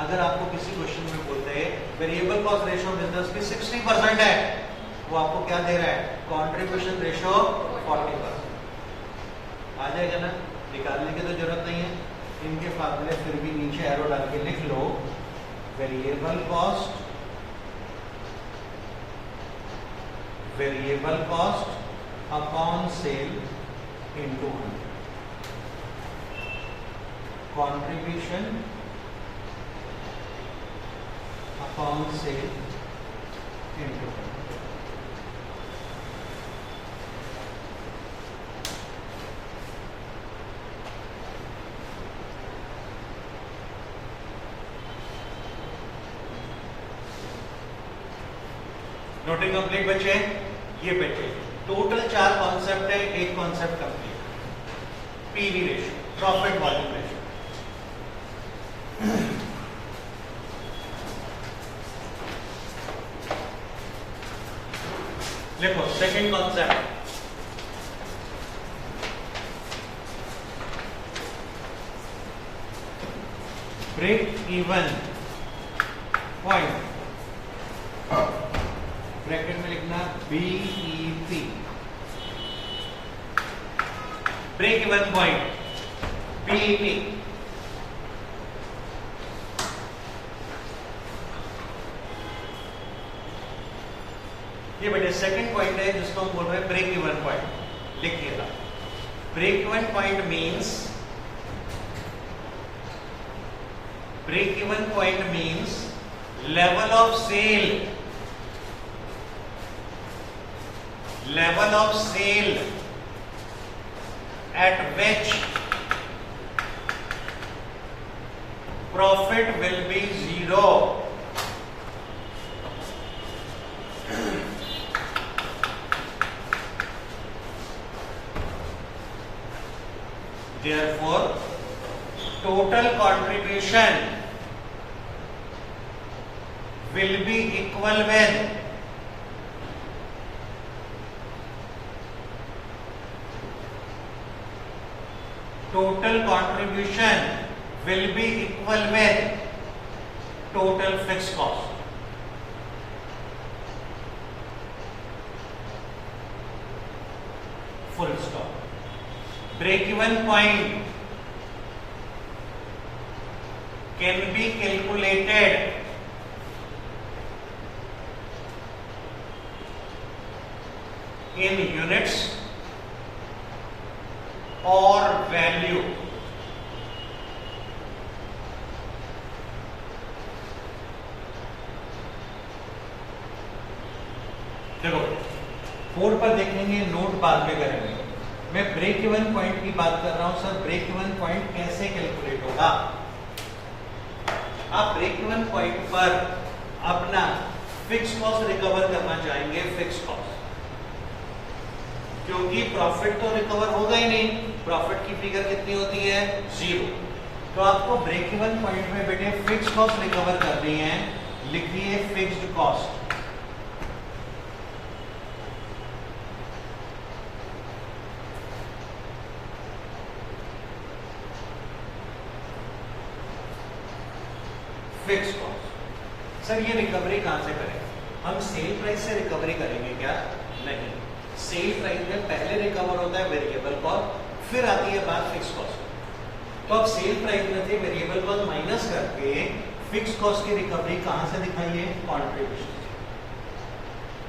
अगर आपको किसी क्वेश्चन में बोलते हैं वेरिएबल कॉस्ट रेशो बिजनेस की 60% है, वो आपको क्या दे रहा है? Contribution ratio 40%। आ जाएगा ना? निकालने की तो जरूरत नहीं है, इनके फार्मूले फिर भी नीचे एरो डाल के लिख लो। Variable cost upon sale into 100, contribution upon sale into 100। Noting complete बच्चे? ये बच्चे टोटल 4 कॉन्सेप्ट है, एक concept complete. PV ratio, profit volume ratio. देखो second concept, break even point bracket में लिखना BEP, break even point, BEP। ये बेटे सेकंड पॉइंट है जिसको हम बोल रहे हैं ब्रेक इवन पॉइंट। लिखिएगा, break even point means, break even point means level of sale, level of sale at which profit will be zero. Therefore, total contribution will be equal with total contribution will be equal with total fixed cost. Full stop. Break-even point can be calculated in units और value. देखो 4 पर देखेंगे, note बाद में करेंगे। मैं break even point की बात कर रहा हूं सर। ब्रेक इवन पॉइंट कैसे कैलकुलेट होगा? आप ब्रेक इवन पॉइंट पर अपना फिक्स कॉस्ट रिकवर करना चाहेंगे, फिक्स कॉस्ट, क्योंकि प्रॉफिट तो रिकवर होगा ही नहीं। प्रॉफिट की फिगर कितनी होती है? 0। तो आपको ब्रेक इवन पॉइंट में बेटे फिक्स कॉस्ट रिकवर करनी है। लिखिए fixed cost. Fix cost. Sir ये रिकवरी कहां से करेंगे? हम सेल प्राइस से रिकवरी करेंगे क्या? नहीं। सेल प्राइस में पहले रिकवर होता है वेरिएबल कॉस्ट, फिर आती है बात फिक्स कॉस्ट। तो अब सेल प्राइस में से वेरिएबल कॉस्ट माइनस करके फिक्स कॉस्ट की रिकवरी कहां से दिखाइए? कंट्रीब्यूशन।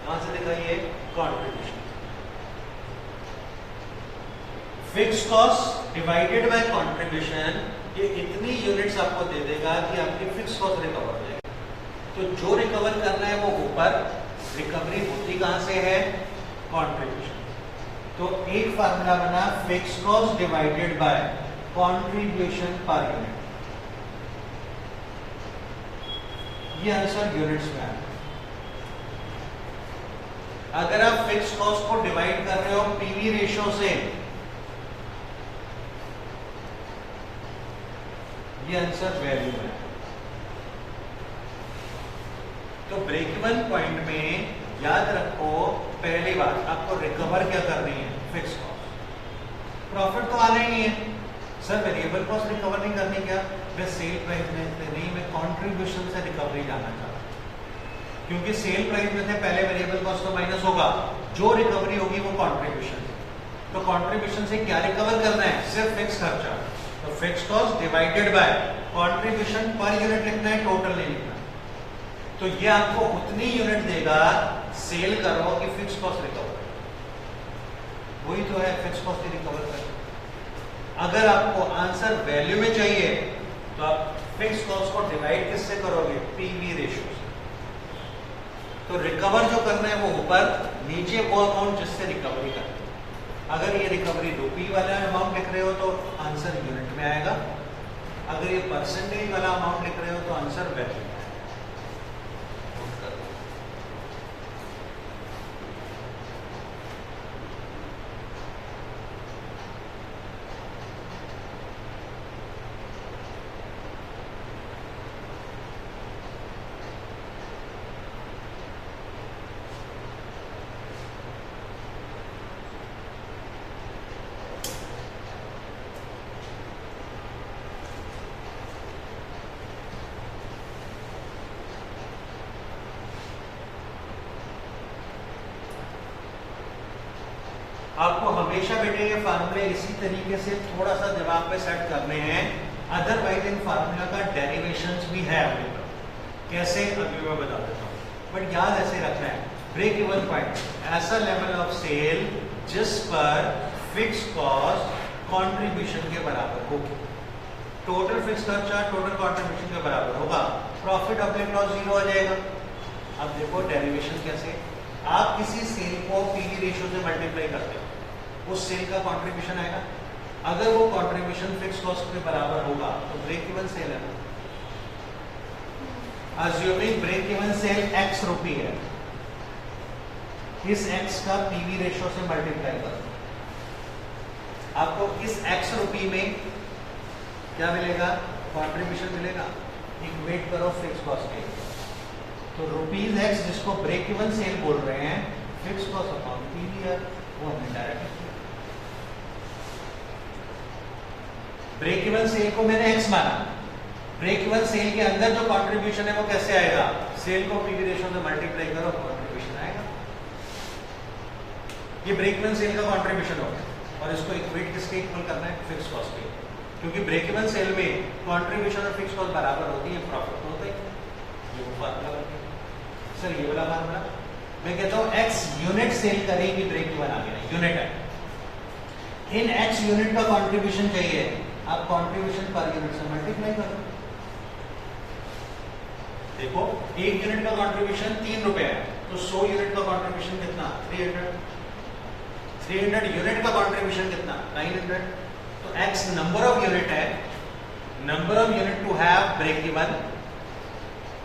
कहां से दिखाइए? Contribution. Fix cost divided by contribution, ये इतनी यूनिट्स आपको दे देगा कि आपकी फिक्स कॉस्ट रिकवर हो जाएगी। तो जो रिकवर करना है वो ऊपर, रिकवरी होती कहां से है? कंट्रीब्यूशन। तो एक फार्मूला बना fix cost divided by contribution पर यूनिट। ये आंसर यूनिट्स में आया। अगर आप फिक्स कॉस्ट को डिवाइड कर रहे हो पीवी रेशियो से, ये आंसर वैल्यू है। तो ब्रेक इवन पॉइंट में याद रखो, पहली बात आपको रिकवर क्या करनी है? Fix cost. प्रॉफिट तो आना ही है सर, वेरिएबल कॉस्ट रिकवर नहीं करनी क्या? मैं सेल प्राइस में नहीं, मैं कंट्रीब्यूशन से रिकवरी जाना चाहता हूं, क्योंकि सेल प्राइस में से पहले वेरिएबल कॉस्ट तो माइनस होगा, जो रिकवरी होगी वो कंट्रीब्यूशन। तो कंट्रीब्यूशन से क्या रिकवर करना है? सिर्फ फिक्स खर्चा। तो fix cost divided by contribution पर यूनिट लिखना है, टोटल नहीं लिखना। तो ये आपको उतनी यूनिट देगा सेल करो कि फिक्स कॉस्ट रिकवर, वही तो है फिक्स कॉस्ट की रिकवर कर। अगर आपको आंसर वैल्यू में चाहिए तो आप फिक्स कॉस्ट को डिवाइड किससे करोगे? पीवी रेशियो से। तो रिकवर जो करना है वो ऊपर, नीचे वो अमाउंट जिससे रिकवरी करना है। अगर ये रिकवरी रुपी वाला अमाउंट लिख रहे हो तो आंसर यूनिट में आएगा, अगर ये परसेंटेज वाला अमाउंट लिख रहे हो तो आंसर वैल्यू में। हमेशा बेटे ये फार्मूले इसी तरीके से थोड़ा सा दिमाग पे सेट करने हैं, अदरवाइज इन फार्मूला का डेरिवेशंस भी है अवेलेबल। कैसे अभी मैं बता देता हूँ, बट याद ऐसे रखना है, ब्रेक इवन पॉइंट ऐसा लेवल ऑफ सेल जिस पर फिक्स कॉस्ट कंट्रीब्यूशन के बराबर होगी। टोटल फिक्स खर्चा टोटल कंट्रीब्यूशन के बराबर होगा, प्रॉफिट ऑब्लिक लॉस जीरो आ जाएगा। अब देखो डेरिवेशन कैसे, आप किसी सेल को पीवी रेशियो से मल्टीप्लाई करते हो, उस सेल का कंट्रीब्यूशन आएगा, अगर वो कंट्रीब्यूशन फिक्स कॉस्ट के बराबर होगा तो ब्रेक इवन सेल है। Assuming break even sale x rupee है, इस x का पीवी रेशियो से मल्टीप्लाई करो, आपको इस x रुपी में क्या मिलेगा, कंट्रीब्यूशन मिलेगा, इक्वेट करो फिक्स कॉस्ट के, तो रुपीज x जिसको ब्रेक इवन सेल बोल रहे हैं, फिक्स कॉस्ट अपॉन पीवी है, वो हमने डायरेक्ट ब्रेक इवन सेल को मैंने x माना, ब्रेक इवन सेल के अंदर जो कंट्रीब्यूशन है वो कैसे आएगा, सेल को पीवी रेशियो से मल्टीप्लाई करो, कंट्रीब्यूशन आएगा। ये ब्रेक इवन सेल का कंट्रीब्यूशन होगा और इसको इक्वेट किसके इक्वल करना है, फिक्स कॉस्ट के, क्योंकि ब्रेक इवन सेल में कंट्रीब्यूशन और फिक्स कॉस्ट बराबर होती है, प्रॉफिट तो होता है। ये वो फार्मूला बनता है सर, ये वाला फार्मूला मैं कहता हूं x यूनिट सेल करेगी ब्रेक इवन आ गया, यूनिट है, इन x यूनिट का कंट्रीब्यूशन चाहिए, आप कंट्रीब्यूशन पर यूनिट से मल्टीप्लाई करो। देखो एक यूनिट का कंट्रीब्यूशन 3 रुपए है, तो 100 यूनिट का कंट्रीब्यूशन कितना, 300 यूनिट का कंट्रीब्यूशन कितना, 900। तो x नंबर ऑफ यूनिट है, number of unit to have break even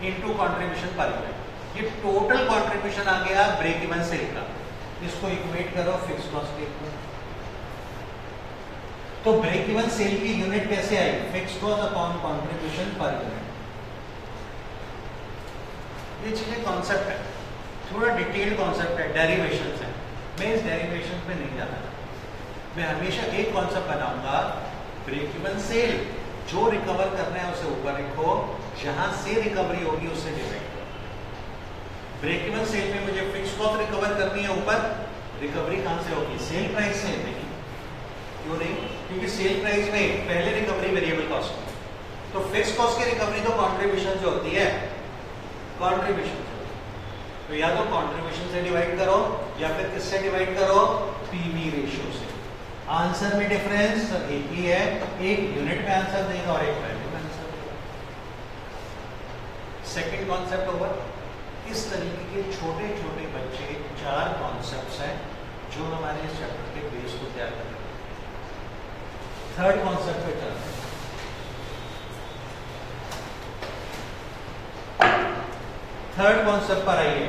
into contribution पर यूनिट, ये टोटल कंट्रीब्यूशन आ गया ब्रेक इवन सेल का, इसको इक्वेट करो फिक्स कॉस्ट के इक्वल। तो ब्रेक इवन सेल की यूनिट कैसे आई, फिक्स कॉस्ट अपॉन कंट्रीब्यूशन पर यूनिट। ये चीजें कॉन्सेप्ट है, थोड़ा डिटेल्ड कॉन्सेप्ट है, डेरिवेशंस है, मैं इस डेरिवेशन पे नहीं जाता, मैं हमेशा एक कॉन्सेप्ट बनाऊंगा, ब्रेक इवन सेल जो रिकवर करना है उसे ऊपर लिखो, जहां से रिकवरी होगी उससे डिवाइड करो। ब्रेक इवन सेल में मुझे फिक्स कॉस्ट रिकवर करनी है ऊपर, रिकवरी कहां से होगी, सेल प्राइस से नहीं, क्यों नहीं, क्योंकि सेल प्राइस में पहले रिकवरी वेरिएबल कॉस्ट, तो फिक्स कॉस्ट की रिकवरी तो कंट्रीब्यूशन जो होती है, कंट्रीब्यूशन, तो या तो कंट्रीब्यूशन से डिवाइड करो या फिर किससे डिवाइड करो, पीवी रेशियो से। आंसर में डिफरेंस एक ही है, एक यूनिट में आंसर देगा और एक वैल्यू में आंसर देगा। Second concept over. इस तरीके के छोटे छोटे बच्चे 4 कॉन्सेप्ट्स हैं जो हमारे इस चैप्टर के बेस को तैयार कर रहे हैं। थर्ड कॉन्सेप्ट पे चलते हैं। थर्ड कॉन्सेप्ट पर आइए,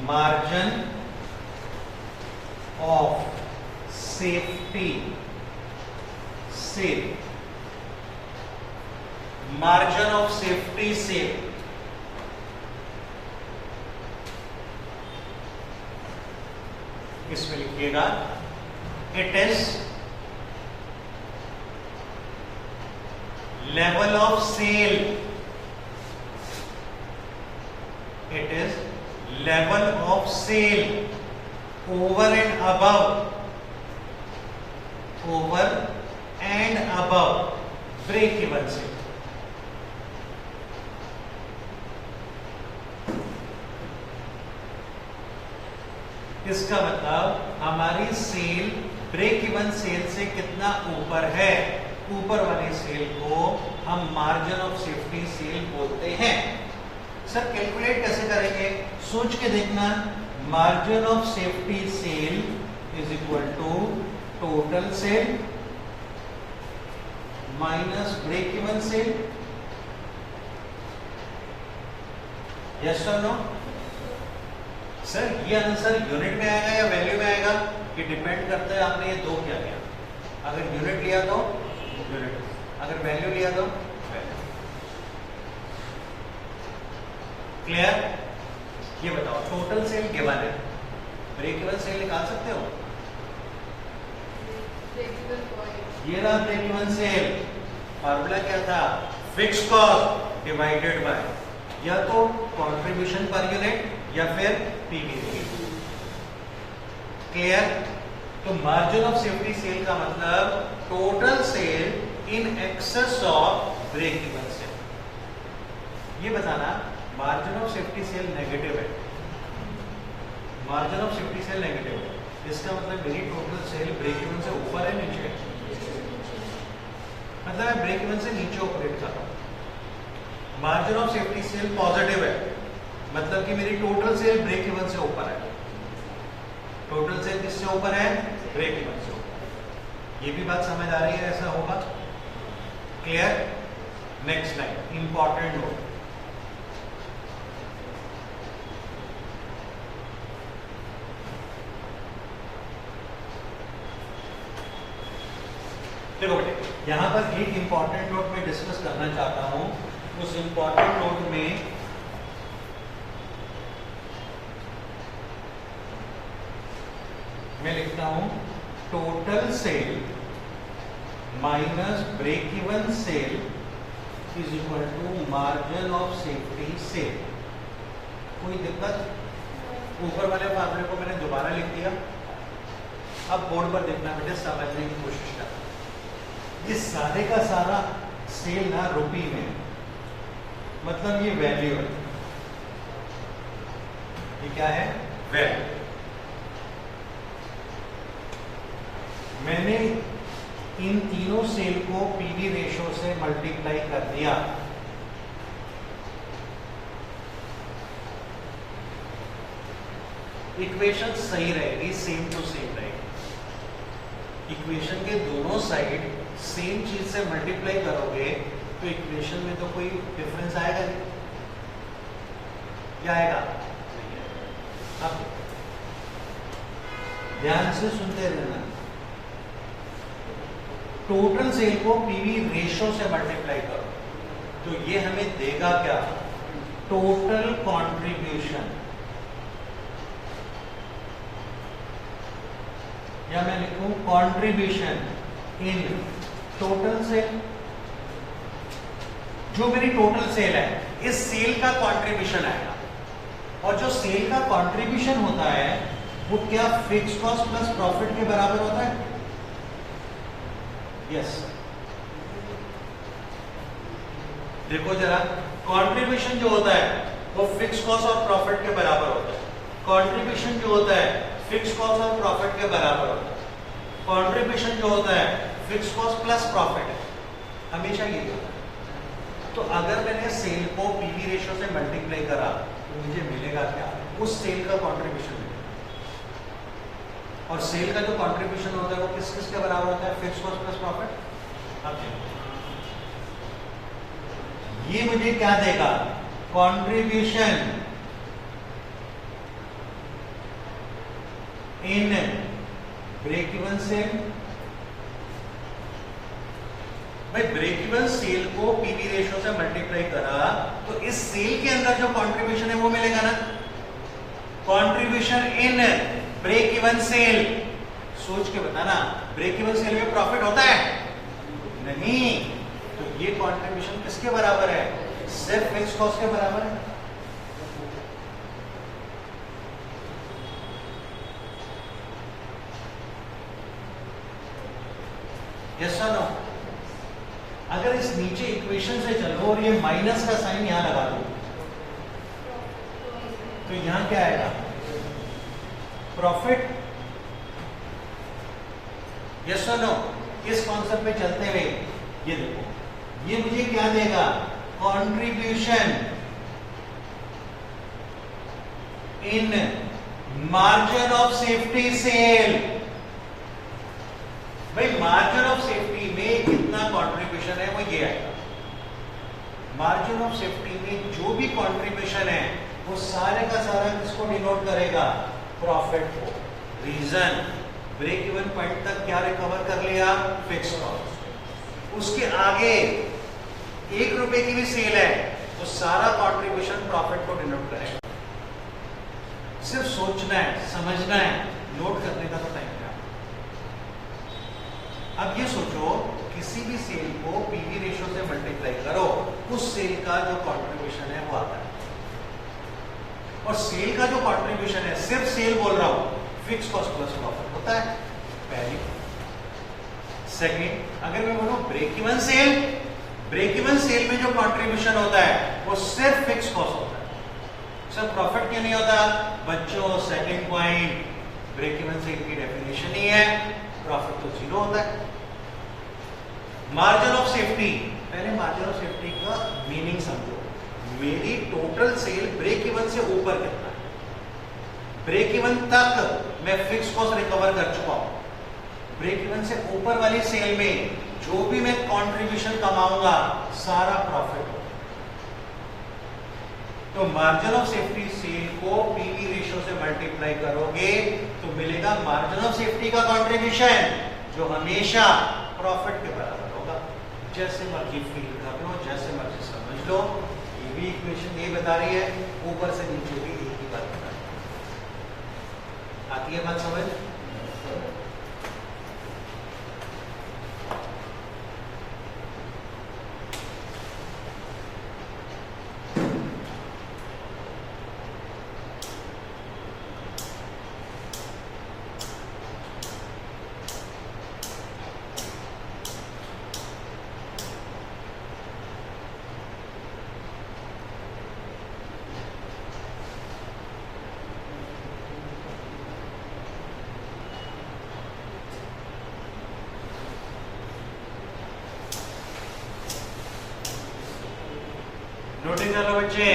margin of safety sale. Margin of safety sale इसमें लिखिएगा, it is level of sale, it is level of sale over and above break even sale। इसका मतलब हमारी सेल ब्रेक इवन सेल से कितना ऊपर है, ऊपर वाली सेल को हम मार्जिन ऑफ सेफ्टी सेल बोलते हैं। सर कैलकुलेट कैसे करेंगे, सोच के देखना, margin of safety sale is equal to total sale minus break even sale, yes और नो। सर ये आंसर यूनिट में आएगा या वैल्यू में आएगा, ये डिपेंड करता है आपने ये दो क्या लिया, अगर यूनिट लिया तो यूनिट, अगर वैल्यू लिया तो वैल्यू। क्लियर? ये बताओ, टोटल सेल गिवन है, ब्रेक इवन सेल निकाल सकते हो, ये रहा ब्रेक इवन सेल, फार्मूला क्या था, फिक्स कॉस्ट डिवाइडेड बाय या तो कंट्रीब्यूशन पर यूनिट या फिर पीवी। क्लियर? तो मार्जिन ऑफ सेफ्टी सेल का मतलब total sale in excess of break even sale. ये बताना margin of safety sale negative है, margin of safety sale negative है, इसका मतलब मेरी टोटल सेल ब्रेक इवन से ऊपर है नीचे, मतलब मैं ब्रेक इवन से नीचे ऑपरेट कर रहा हूं। Margin of safety sale positive है, मतलब कि मेरी टोटल सेल ब्रेक इवन से ऊपर है। टोटल सेल किससे ऊपर है? ब्रेक इवन से ऊपर। ये भी बात समझ आ रही है? ऐसा होगा, clear? Next line important note, देखो बेटे यहां पर एक इंपॉर्टेंट नोट मैं डिस्कस करना चाहता हूं। उस इंपॉर्टेंट नोट में मैं लिखता हूं total sale minus break even sale is equal to margin of safety sale. कोई दिक्कत? ऊपर वाले फार्मूले को मैंने दोबारा लिख दिया। अब बोर्ड पर देखना बेटे, समझने की कोशिश करना। ये सारे का सारा सेल ना रुपी में, मतलब ये वैल्यू है। ये क्या है? वैल्यू। मैंने इन तीनों सेल को पीवी रेशो से मल्टीप्लाई कर दिया। इक्वेशन सही रहेगी, सेम टू सेम रहेगी। इक्वेशन के दोनों साइड सेम चीज से मल्टीप्लाई करोगे तो इक्वेशन में तो कोई डिफरेंस आएगा नहीं, क्या आएगा? अब ध्यान से सुनते रहना। टोटल सेल को पीवी रेशो से मल्टीप्लाई करो तो ये हमें देगा क्या? टोटल कंट्रीब्यूशन, या मैं लिखूं कंट्रीब्यूशन इन टोटल सेल। जो मेरी टोटल सेल है, इस सेल का कंट्रीब्यूशन आएगा। और जो सेल का कंट्रीब्यूशन होता है वो क्या फिक्स कॉस्ट प्लस प्रॉफिट के बराबर होता है? यस। देखो जरा, कंट्रीब्यूशन जो होता है वो फिक्स कॉस्ट और प्रॉफिट के बराबर होता है। कंट्रीब्यूशन जो होता है फिक्स कॉस्ट और प्रॉफिट के बराबर होता है। कंट्रीब्यूशन जो होता है फिक्स कॉस्ट प्लस प्रॉफिट है, हमेशा ये होता है। तो अगर मैंने सेल को पीवी रेशियो से मल्टीप्लाई करा तो मुझे मिलेगा क्या? उस सेल का कंट्रीब्यूशन मिलेगा। और सेल का जो कंट्रीब्यूशन होता है वो किस किस के बराबर होता है? Fix cost plus profit. अब ये मुझे क्या देगा? Contribution in break even sale. भाई ब्रेक इवन सेल को पीवी रेशियो से मल्टीप्लाई करा तो इस सेल के अंदर जो कंट्रीब्यूशन है वो मिलेगा ना। Contribution in break even sale, सोच के बताना, ब्रेक इवन सेल में प्रॉफिट होता है? नहीं। तो ये कंट्रीब्यूशन किसके बराबर है? सिर्फ फिक्स कॉस्ट के बराबर है। यस और नो? अगर इस नीचे इक्वेशन से चलो और ये माइनस का साइन यहां लगा दो तो यहां क्या आएगा? प्रॉफिट। यस और नो? इस कॉन्सेप्ट पे चलते हुए ये देखो, ये मुझे क्या देगा? Contribution in margin of safety sale. भाई मार्जिन ऑफ सेफ्टी में कितना कंट्रीब्यूशन है वो ये आएगा। मार्जिन ऑफ सेफ्टी में जो भी कंट्रीब्यूशन है वो सारे का सारा किसको डिनोट करेगा? प्रॉफिट को। रीजन, ब्रेक इवन पॉइंट तक क्या रिकवर कर लिया? Fix cost. उसके आगे 1 रुपए की भी सेल है तो सारा कंट्रीब्यूशन प्रॉफिट को डिनोट करेगा। सिर्फ सोचना है, समझना है, नोट करने का तो टाइम है। अब ये सोचो, किसी भी सेल को पीवी रेशियो से मल्टीप्लाई करो, उस सेल का जो कंट्रीब्यूशन है वो आता है। और सेल का जो कंट्रीब्यूशन है, सिर्फ सेल बोल रहा हूं, फिक्स कॉस्ट प्लस प्रॉफिट होता है। पहली। सेकंड, अगर मैं बोलूं break even sale, break even sale में जो कंट्रीब्यूशन होता है वो सिर्फ फिक्स कॉस्ट होता है, सर प्रॉफिट क्यों नहीं होता? बच्चों second point, break even sale की डेफिनेशन ही है प्रॉफिट तो जीरो होता है। मार्जिन ऑफ सेफ्टी, पहले मार्जिन ऑफ सेफ्टी का मीनिंग समझो। मेरी टोटल सेल ब्रेक इवन से ऊपर कितना है, ब्रेक इवन तक मैं फिक्स कॉस्ट रिकवर कर चुका हूं, ब्रेक इवन से ऊपर वाली सेल में जो भी मैं कंट्रीब्यूशन कमाऊंगा सारा प्रॉफिट होगा। तो मार्जिन ऑफ सेफ्टी सेल को पीवी रेशियो से मल्टीप्लाई करोगे तो मिलेगा मार्जिन ऑफ सेफ्टी का कंट्रीब्यूशन जो हमेशा प्रॉफिट के बराबर होगा। जैसे मर्जी फील कर लो, जैसे मर्जी समझ लो, ये भी इक्वेशन ये बता रही है, ऊपर से नीचे भी एक ही बात बता रही है। आती है बात समझ? नोटिस कर लो बच्चे,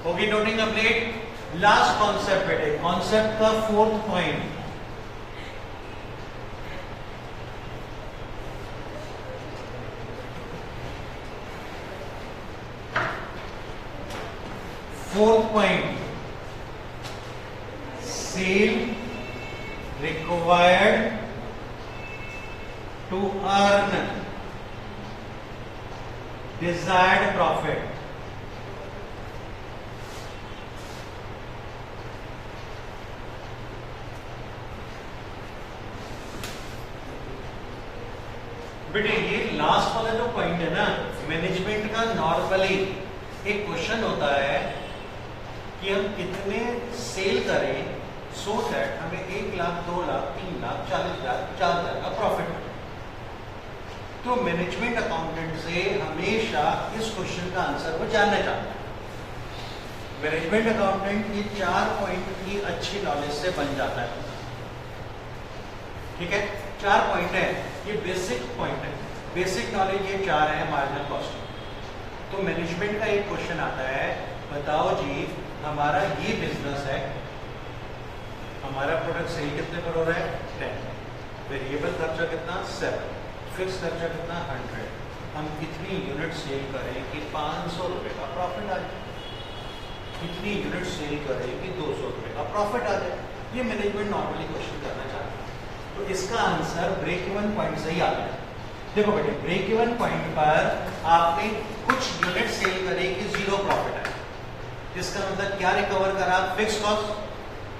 होगी नोटिंग कंप्लीट। लास्ट कॉन्सेप्ट बेटे, कॉन्सेप्ट का fourth point, fourth point, sale required to earn desired profit. बेटे ये लास्ट वाला जो पॉइंट है ना, मैनेजमेंट का नॉर्मली एक क्वेश्चन होता है कि हम कितने सेल करें सो दैट हमें 1 लाख 2 लाख 3 लाख 40 लाख 4 लाख का प्रॉफिट मिले। तो मैनेजमेंट अकाउंटेंट से हमेशा इस क्वेश्चन का आंसर वो जानना चाहता है। मैनेजमेंट अकाउंटेंट ये 4 पॉइंट की अच्छी नॉलेज से बन जाता है। ठीक है, 4 पॉइंट है, ये बेसिक पॉइंट है, बेसिक नॉलेज ये 4 है मार्जिनल कॉस्टिंग। तो मैनेजमेंट का एक क्वेश्चन आता है, बताओ जी हमारा ये बिजनेस है, हमारा प्रोडक्ट सेल कितने पर हो रहा है 10, वेरिएबल खर्चा कितना 7, फिक्स खर्चा कितना 100, हम कितनी यूनिट सेल करें कि 500 रुपए का प्रॉफिट आ जाए, कितनी यूनिट सेल करें कि 200 रुपए का प्रॉफिट आ जाए। ये मैनेजमेंट नॉर्मली क्वेश्चन करना चाहता है। तो इसका आंसर ब्रेक इवन पॉइंट से ही आता है। देखो बेटे, ब्रेक इवन पॉइंट पर आपने कुछ यूनिट सेल करे कि 0 प्रॉफिट है, इसका मतलब क्या रिकवर करा, फिक्स कॉस्ट।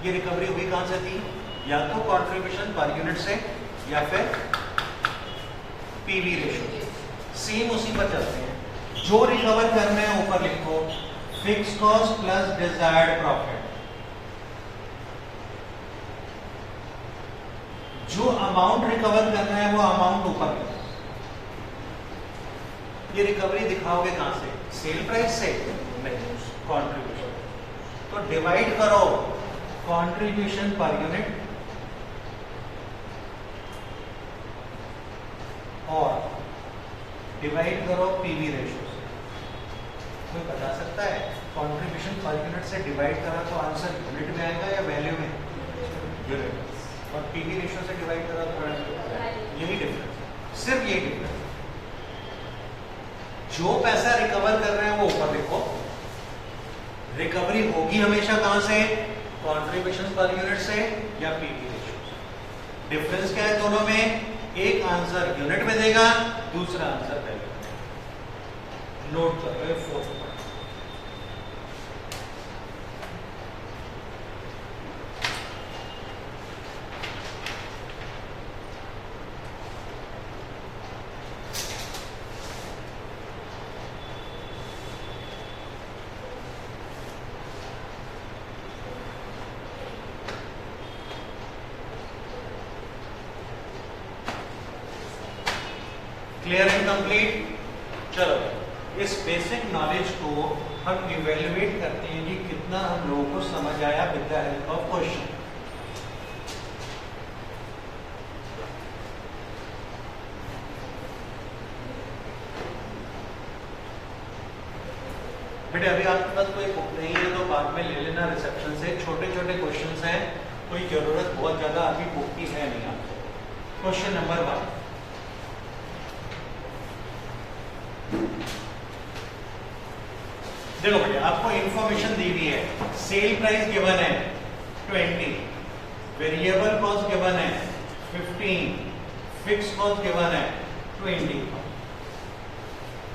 ये रिकवरी हुई कहां से थी, या तो कंट्रीब्यूशन पर यूनिट से या फिर पीवी रेशियो। सेम उसी पर चलते हैं, जो रिकवर करना है ऊपर लिखो, fix cost plus desired profit. जो अमाउंट रिकवर करना है वो अमाउंट ऊपर लिखो। ये रिकवरी दिखाओगे कहां से, सेल प्राइस से नहीं, कंट्रीब्यूशन। तो डिवाइड करो कंट्रीब्यूशन पर यूनिट और डिवाइड करो पीवी रेशियो से। कोई बता सकता है कंट्रीब्यूशन पर यूनिट से डिवाइड करा तो आंसर यूनिट में आएगा या वैल्यू में, यूनिट, और पीवी रेशियो से डिवाइड करा तो यही डिफरेंस है, सिर्फ यही डिफरेंस। जो पैसा रिकवर कर रहे हैं वो ऊपर लिखो, रिकवरी होगी हमेशा कहां से, कंट्रीब्यूशन पर यूनिट से या पीवी रेशियो से। डिफरेंस क्या है दोनों में, एक आंसर यूनिट में देगा, दूसरा आंसर वैल्यू में देगा। नोट करो fourth point. Clear and complete. चलो इस बेसिक नॉलेज को हम इवेल्युएट करते हैं कि कितना हम लोगों को समझ आया with the help of question. बेटे अभी आपके पास कोई बुक नहीं है तो बाद में ले लेना रिसेप्शन से, छोटे छोटे क्वेश्चंस हैं, कोई जरूरत बहुत ज्यादा अभी बुक की है नहीं आपको। क्वेश्चन नंबर 1, देखो बेटे आपको इंफॉर्मेशन दी हुई है, सेल प्राइस गिवन है 20, वेरिएबल कॉस्ट गिवन है 15, फिक्स कॉस्ट गिवन है 20।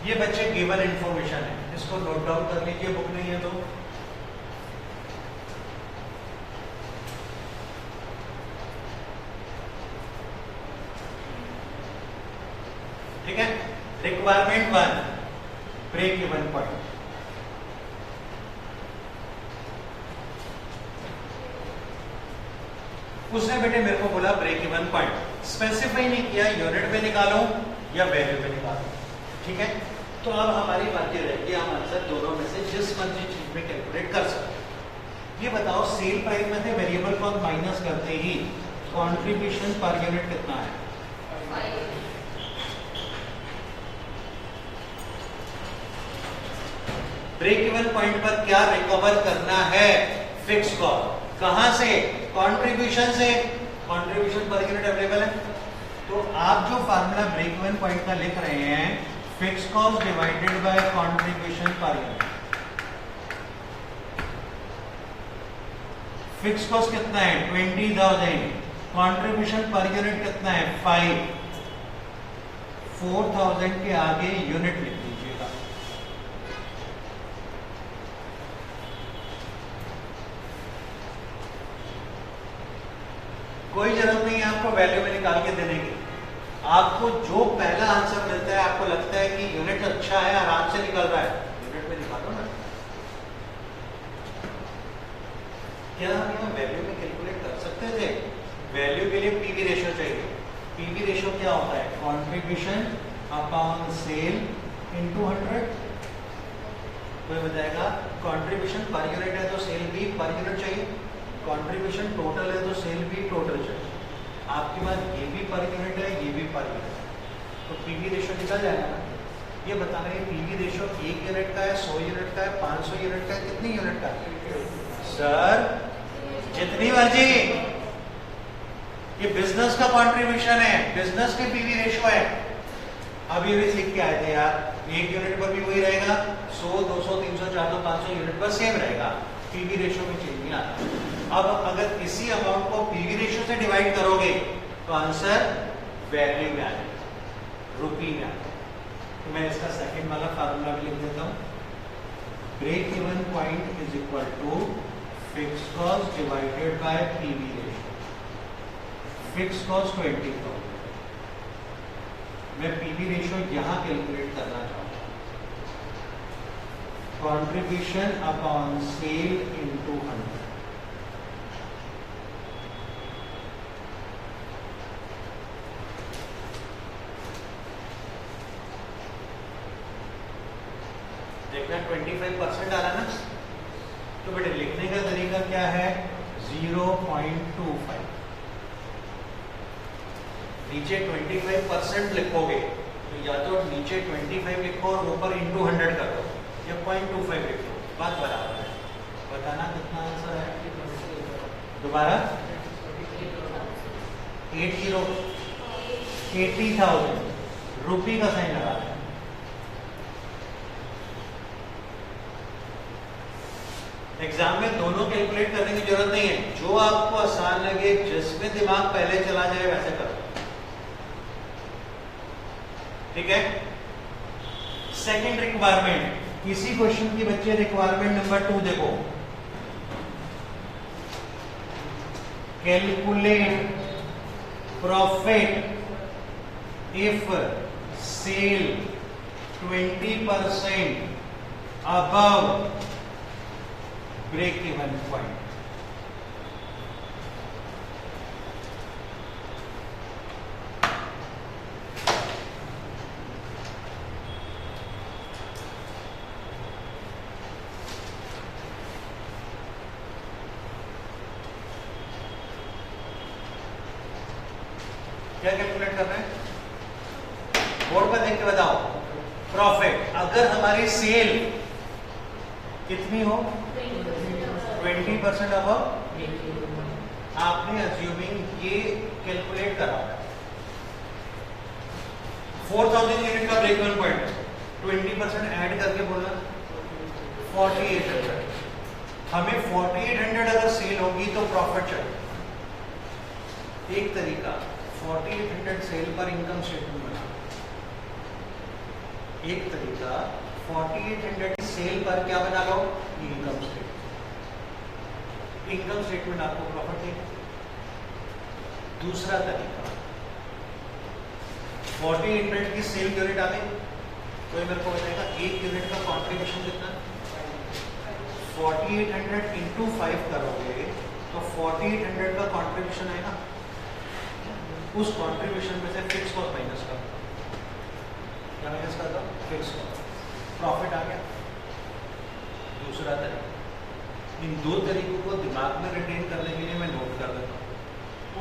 ये बच्चे गिवन इंफॉर्मेशन है, इसको नोट डाउन कर लीजिए, बुक नहीं है तो। ठीक है, रिक्वायरमेंट 1, ब्रेक इवन पॉइंट। उसने बेटे मेरे को बोला ब्रेक इवन पॉइंट, स्पेसिफाई नहीं किया यूनिट में निकालो या वैल्यू में निकालो। ठीक है, तो अब हमारी बात ये रहेगी, हम आंसर दोनों में से जिस मर्जी चीज में कैलकुलेट कर सकते हैं। ये बताओ सेल प्राइस में से वेरिएबल कॉस्ट माइनस करते ही कंट्रीब्यूशन पर यूनिट कितना है? 5। ब्रेक इवन पॉइंट पर क्या रिकवर करना है? Fix cost. कहां से? कंट्रीब्यूशन से। कंट्रीब्यूशन पर यूनिट अवेलेबल है, तो आप जो फार्मूला ब्रेक इवन पॉइंट का लिख रहे हैं, fix cost divided by contribution पर यूनिट। फिक्स कॉस्ट कितना है? 20,000। कंट्रीब्यूशन पर यूनिट कितना है? 5। 4,000 के आगे यूनिट लिख दीजिएगा। कोई जरूरत नहीं है आपको वैल्यू में निकाल के देने की। आपको जो पहला आंसर मिलता है, आपको लगता है कि यूनिट अच्छा है, आराम से निकल रहा है, यूनिट में निकालो ना। क्या हम यहाँ वैल्यू में कैलकुलेट कर सकते थे? वैल्यू के लिए पीवी रेशियो चाहिए। पीवी रेशियो क्या होता है? Contribution upon sale into 100। कोई बताएगा? कंट्रीब्यूशन पर यूनिट है तो सेल भी पर यूनिट चाहिए, कंट्रीब्यूशन टोटल है तो सेल भी टोटल चाहिए। आपके पास ये भी पर यूनिट है, ये भी पर यूनिट है, तो पीवी रेशियो निकल जाएगा ना। ये बताना है पीवी रेशियो 1 यूनिट का है, 100 यूनिट का है, 500 यूनिट का है, कितनी यूनिट का है? सर जितनी मर्जी। ये बिजनेस का कंट्रीब्यूशन है, बिजनेस के पीवी रेशियो है। अभी भी सीख के आए थे यार, 1 यूनिट पर भी वही रहेगा, 100, 200, 300, 400, 500 यूनिट पर सेम रहेगा, पीवी रेशियो में चेंज नहीं आता। अब अगर इसी अमाउंट को पीवी रेशियो से डिवाइड करोगे तो आंसर वैल्यू में आ जाएगा, रुपी में आ जाएगा। तो मैं इसका सेकंड वाला फार्मूला भी लिख देता हूँ। Break even point is equal to fix cost divided by PV ratio. Fix cost 20,000, मैं पीवी रेशियो यहां कैलकुलेट करना चाहूंगा। Contribution upon sale into 100। देखना 25% आ रहा ना, तो बेटे लिखने का तरीका क्या है? 0.25। नीचे 25% लिखोगे तो या तो नीचे 25 लिखो और ऊपर इंटू 100 कर दो, या 0.25 लिखो, बात बराबर है। बताना कितना आंसर है? दोबारा 80,000 रुपी का साइन लगा है। एग्जाम में दोनों कैलकुलेट करने की जरूरत नहीं है, जो आपको आसान लगे, जिसमें दिमाग पहले चला जाए वैसे करो। ठीक है। सेकंड रिक्वायरमेंट, इसी क्वेश्चन की बच्चे रिक्वायरमेंट नंबर 2 देखो, calculate profit if sale 20% above break even point। क्या कैलकुलेट कर रहे हैं, बोर्ड पर देख के बताओ। प्रॉफिट, अगर हमारी सेल कितनी हो 20% अबव, आपने अज्यूमिंग ये कैलकुलेट करा 4000 यूनिट का ब्रेक इवन पॉइंट, 20% ऐड करके बोलना 4800। हमें 4800 अगर सेल होगी तो प्रॉफिट चाहिए। एक तरीका 4800 सेल पर इनकम स्टेटमेंट बना, एक तरीका 4800 सेल पर क्या बना लो, इनकम स्टेटमेंट। इनकम स्टेटमेंट आपको प्रॉफिट देगा। दूसरा तरीका 4800 की सेल यूनिट आ गई, कोई मेरे को बताएगा एक यूनिट का कॉन्ट्रीब्यूशन कितना, 4800 इंटू 5 करोगे तो 4800 का कॉन्ट्रीब्यूशन आएगा। उस कॉन्ट्रीब्यूशन में से फिक्स कॉस्ट माइनस कर दो, क्या माइनस कर दो, फिक्स कॉस्ट, प्रॉफिट आ गया। दूसरा तरीका, इन दो तरीकों को दिमाग में रिटेन करने के लिए मैं नोट कर देता हूँ।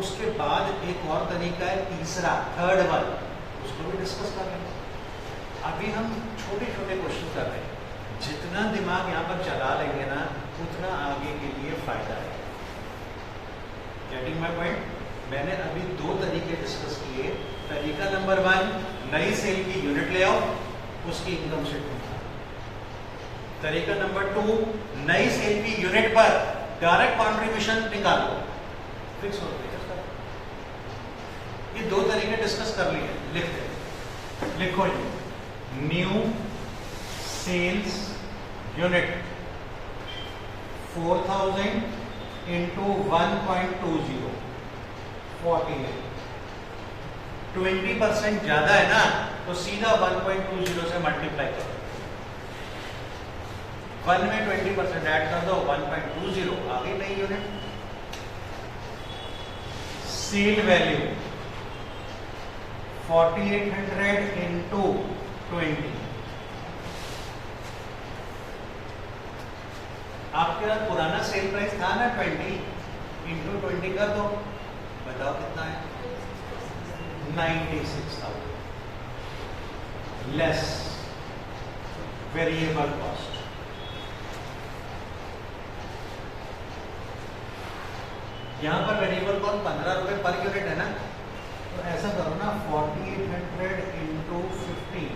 उसके बाद एक और तरीका है तीसरा, थर्ड वन, उसको भी डिस्कस कर लेंगे। अभी हम छोटे छोटे क्वेश्चन कर रहे हैं, जितना दिमाग यहाँ पर चला लेंगे ना उतना आगे के लिए फायदा है। Getting my point. मैंने अभी दो तरीके डिस्कस किए। तरीका नंबर 1, नई सेल की यूनिट ले आओ, उसकी इनकम स्टेटमेंट। तरीका नंबर 2, नई सेल की यूनिट पर डायरेक्ट कॉन्ट्रीब्यूशन निकालो, फिक्स हो गया। ये दो तरीके डिस्कस कर लिए, लिखते लिखो जी, न्यू सेल्स यूनिट 4000 इंटू 1.20 48, 20% ज्यादा है ना तो सीधा 1.20 से मल्टीप्लाई करो। 1 में 20% ऐड कर दो, 1.20 आ गई नई यूनिट। सेल वैल्यू 4800 इंटू 20, आपके पास पुराना सेल प्राइस था ना 20, इंटू 20 कर दो, बताओ कितना है, 96,000 लेस वेरिएबल कॉस्ट। यहां पर वेरिएबल कॉस्ट 15 रुपए पर यूनिट है ना, तो ऐसा करो ना 4800 इंटू 15,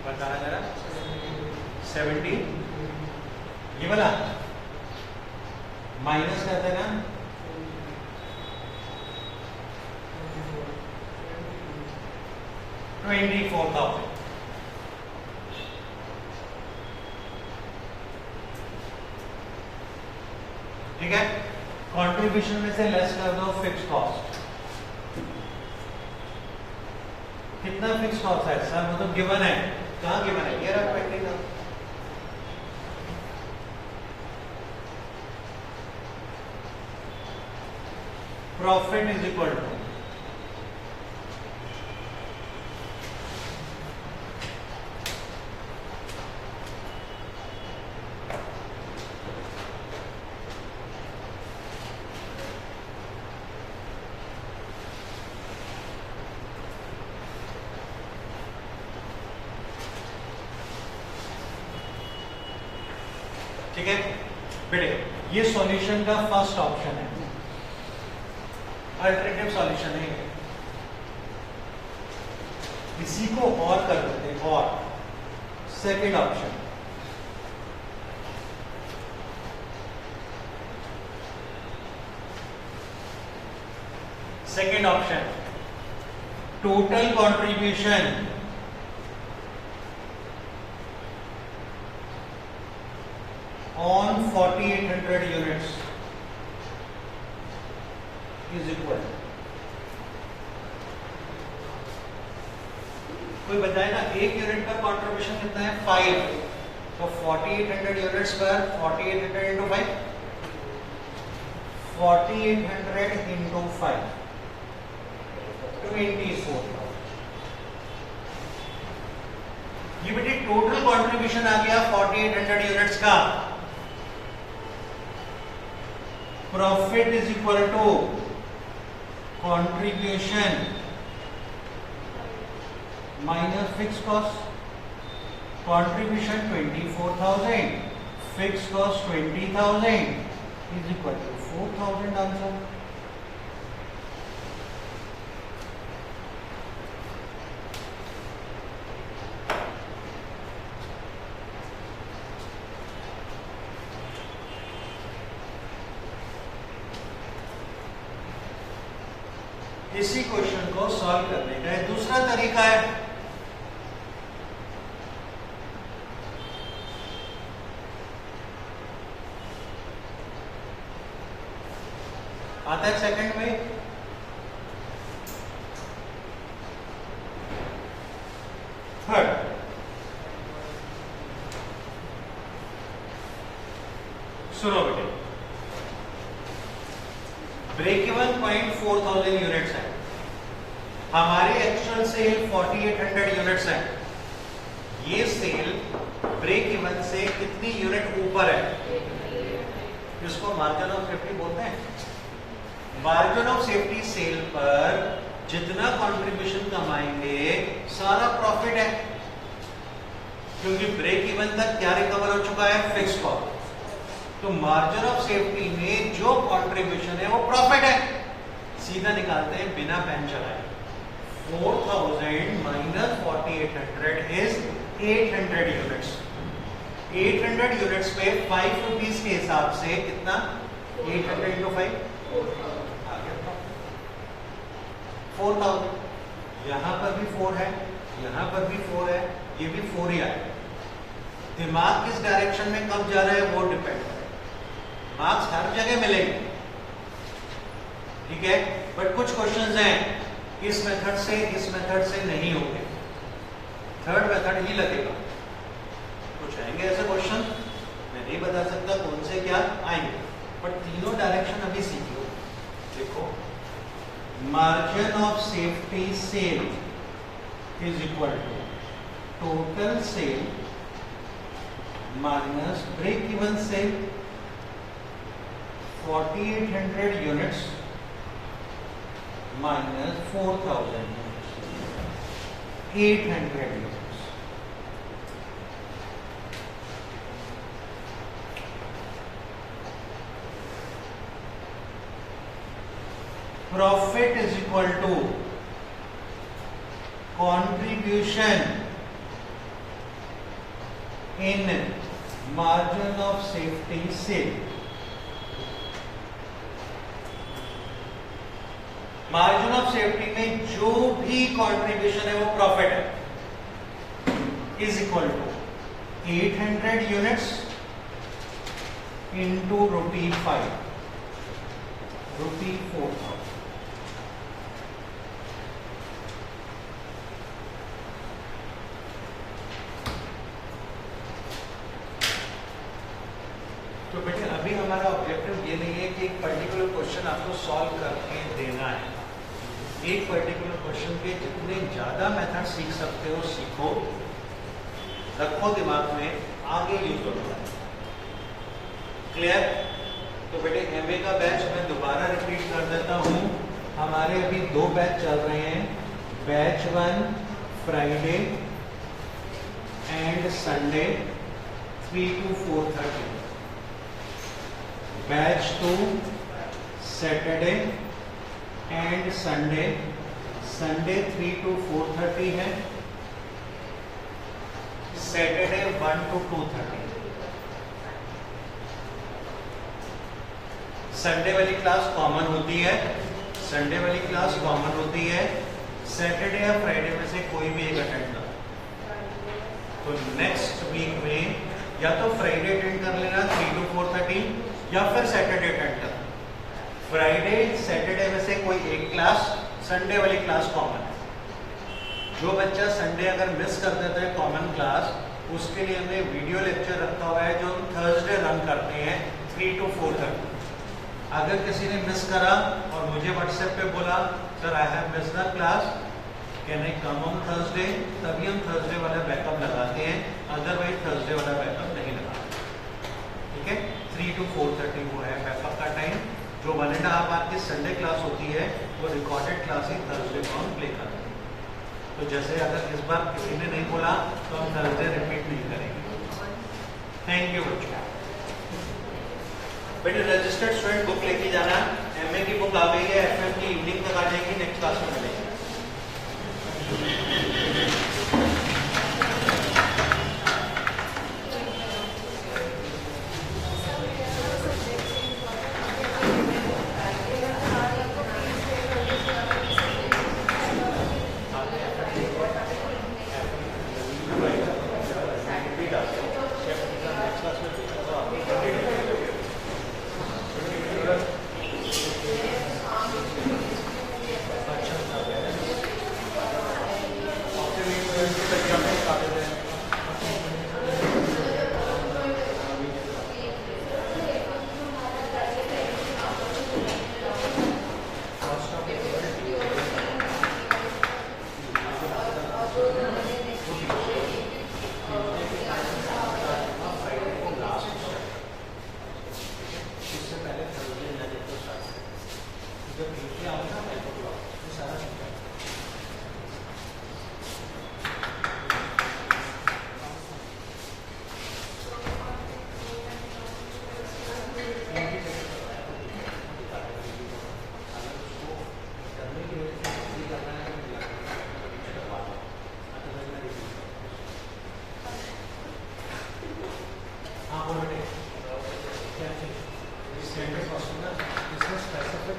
बताना जरा 70, ये वाला माइनस करते ना 24,000। ठीक है, कंट्रीब्यूशन में से लेस कर दो फिक्स कॉस्ट। कितना फिक्स कॉस्ट है सर, वो तो गिवन है, कहाँ गिवन है, ये रहा 20 का। प्रॉफिट इज इक्वल टू ठीक है बेटे, ये सॉल्यूशन का फर्स्ट ऑप्शन है, अल्टरनेटिव सॉल्यूशन है। इसी को और कर देते हैं, और second option, second option, total contribution on 4800 units is equal, कोई बताए ना, एक यूनिट पर कंट्रीब्यूशन कितना है 5, तो 4800 यूनिट्स पर 4800 इंटू 5, 4800 इंटू 5 24। ये बेटे टोटल कंट्रीब्यूशन आ गया 4800 यूनिट्स का। Profit is equal to contribution minus fix cost. Contribution 24,000, fix cost 20,000 is equal to 4,000 answer. इसी क्वेश्चन को सॉल्व करने का दूसरा तरीका है, आता है सेकंड में, थर्ड, सुनो बेटे, ब्रेक इवन पॉइंट 4,000 यूनिट्स है, हमारी एक्चुअल सेल 4800 यूनिट्स है। ये सेल ब्रेक इवन से कितनी यूनिट ऊपर है, जिसको मार्जिन ऑफ सेफ्टी बोलते हैं। मार्जिन ऑफ सेफ्टी सेल पर जितना कंट्रीब्यूशन कमाएंगे सारा प्रॉफिट है, क्योंकि ब्रेक इवन तक क्या रिकवर हो चुका है, फिक्स कॉस्ट। तो मार्जिन ऑफ सेफ्टी में जो कंट्रीब्यूशन है वो प्रॉफिट है। सीधा निकालते हैं बिना पेन चलाए, 4000 माइनस 4800 इज 800 यूनिट्स। 800 यूनिट्स पे 5 रुपीज के हिसाब से कितना, 800 इंटू 5 आ गया 4000। यहां पर भी 4 है, यहां पर भी 4 है, ये भी 4 ही आया। दिमाग किस डायरेक्शन में कब जा रहा है वो डिपेंड है। मार्क्स हर जगह मिलेंगे, ठीक है, बट कुछ क्वेश्चंस हैं इस मेथड से नहीं होंगे, थर्ड मेथड ही लगेगा। कुछ आएंगे ऐसे क्वेश्चन, मैं नहीं बता सकता कौन से क्या आएंगे, बट तीनों डायरेक्शन अभी सीखो। देखो, margin of safety sale is equal to total sale minus break even sale 4800 units minus 4000 units 800 units. Profit is equal to contribution in margin of safety sale. Margin of safety में जो भी contribution है वो profit है, is equal to 800 units into ₹5 ₹4,000। तो बेटे अभी हमारा ऑब्जेक्टिव ये नहीं है कि एक पर्टिकुलर क्वेश्चन आपको सॉल्व करके देना है। एक पर्टिकुलर क्वेश्चन के जितने ज्यादा मेथड सीख सकते हो सीखो, रखो दिमाग में, आगे यूज करो। क्लियर? तो बेटे एमए का बैच मैं दोबारा रिपीट कर देता हूँ। हमारे अभी 2 बैच चल रहे हैं, batch 1 Friday and Sunday 3 to 4:30। Batch 2 Saturday and Sunday, Sunday 3 to 4:30 है, सैटरडे 1 to 2:30। संडे वाली क्लास कॉमन होती है, संडे वाली क्लास कॉमन होती है, सैटरडे या फ्राइडे में से कोई भी एक अटेंड करो। तो नेक्स्ट वीक में या तो फ्राइडे अटेंड कर लेना 3 to 4:30 या फिर सैटरडे अटेंड करना। फ्राइडे सैटरडे में से कोई एक क्लास, संडे वाली क्लास कॉमन है। जो बच्चा संडे अगर मिस कर देता है कॉमन क्लास, उसके लिए हमने वीडियो लेक्चर रखा हुआ है जो हम थर्सडे रन करते हैं 3 to 4:30। अगर किसी ने मिस करा और मुझे व्हाट्सएप पे बोला sir I have miss the class, can I come on Thursday, तभी हम थर्सडे वाला बैकअप लगाते हैं, अदरवाइज थर्सडे वाला बैकअप नहीं लगाते। ठीक है, 3 to 4:30 वो है बैकअप का टाइम। जो 1.5 आवर की संडे क्लास होती है वो रिकॉर्डेड क्लास ही थर्सडे को हम प्ले करते हैं। तो जैसे अगर इस बार किसी ने नहीं बोला तो हम थर्सडे रिपीट नहीं करेंगे। थैंक यू बच्चों। बेटे रजिस्टर्ड स्टूडेंट बुक लेके जाना, एमए की बुक आ गई है, एफएम की इवनिंग तक आ जाएगी, नेक्स्ट क्लास में मिलेंगे। हाँ बोलो, क्या चाहिए? स्टैंडर्ड कॉस्टिंग का इसमें स्पेसिफिक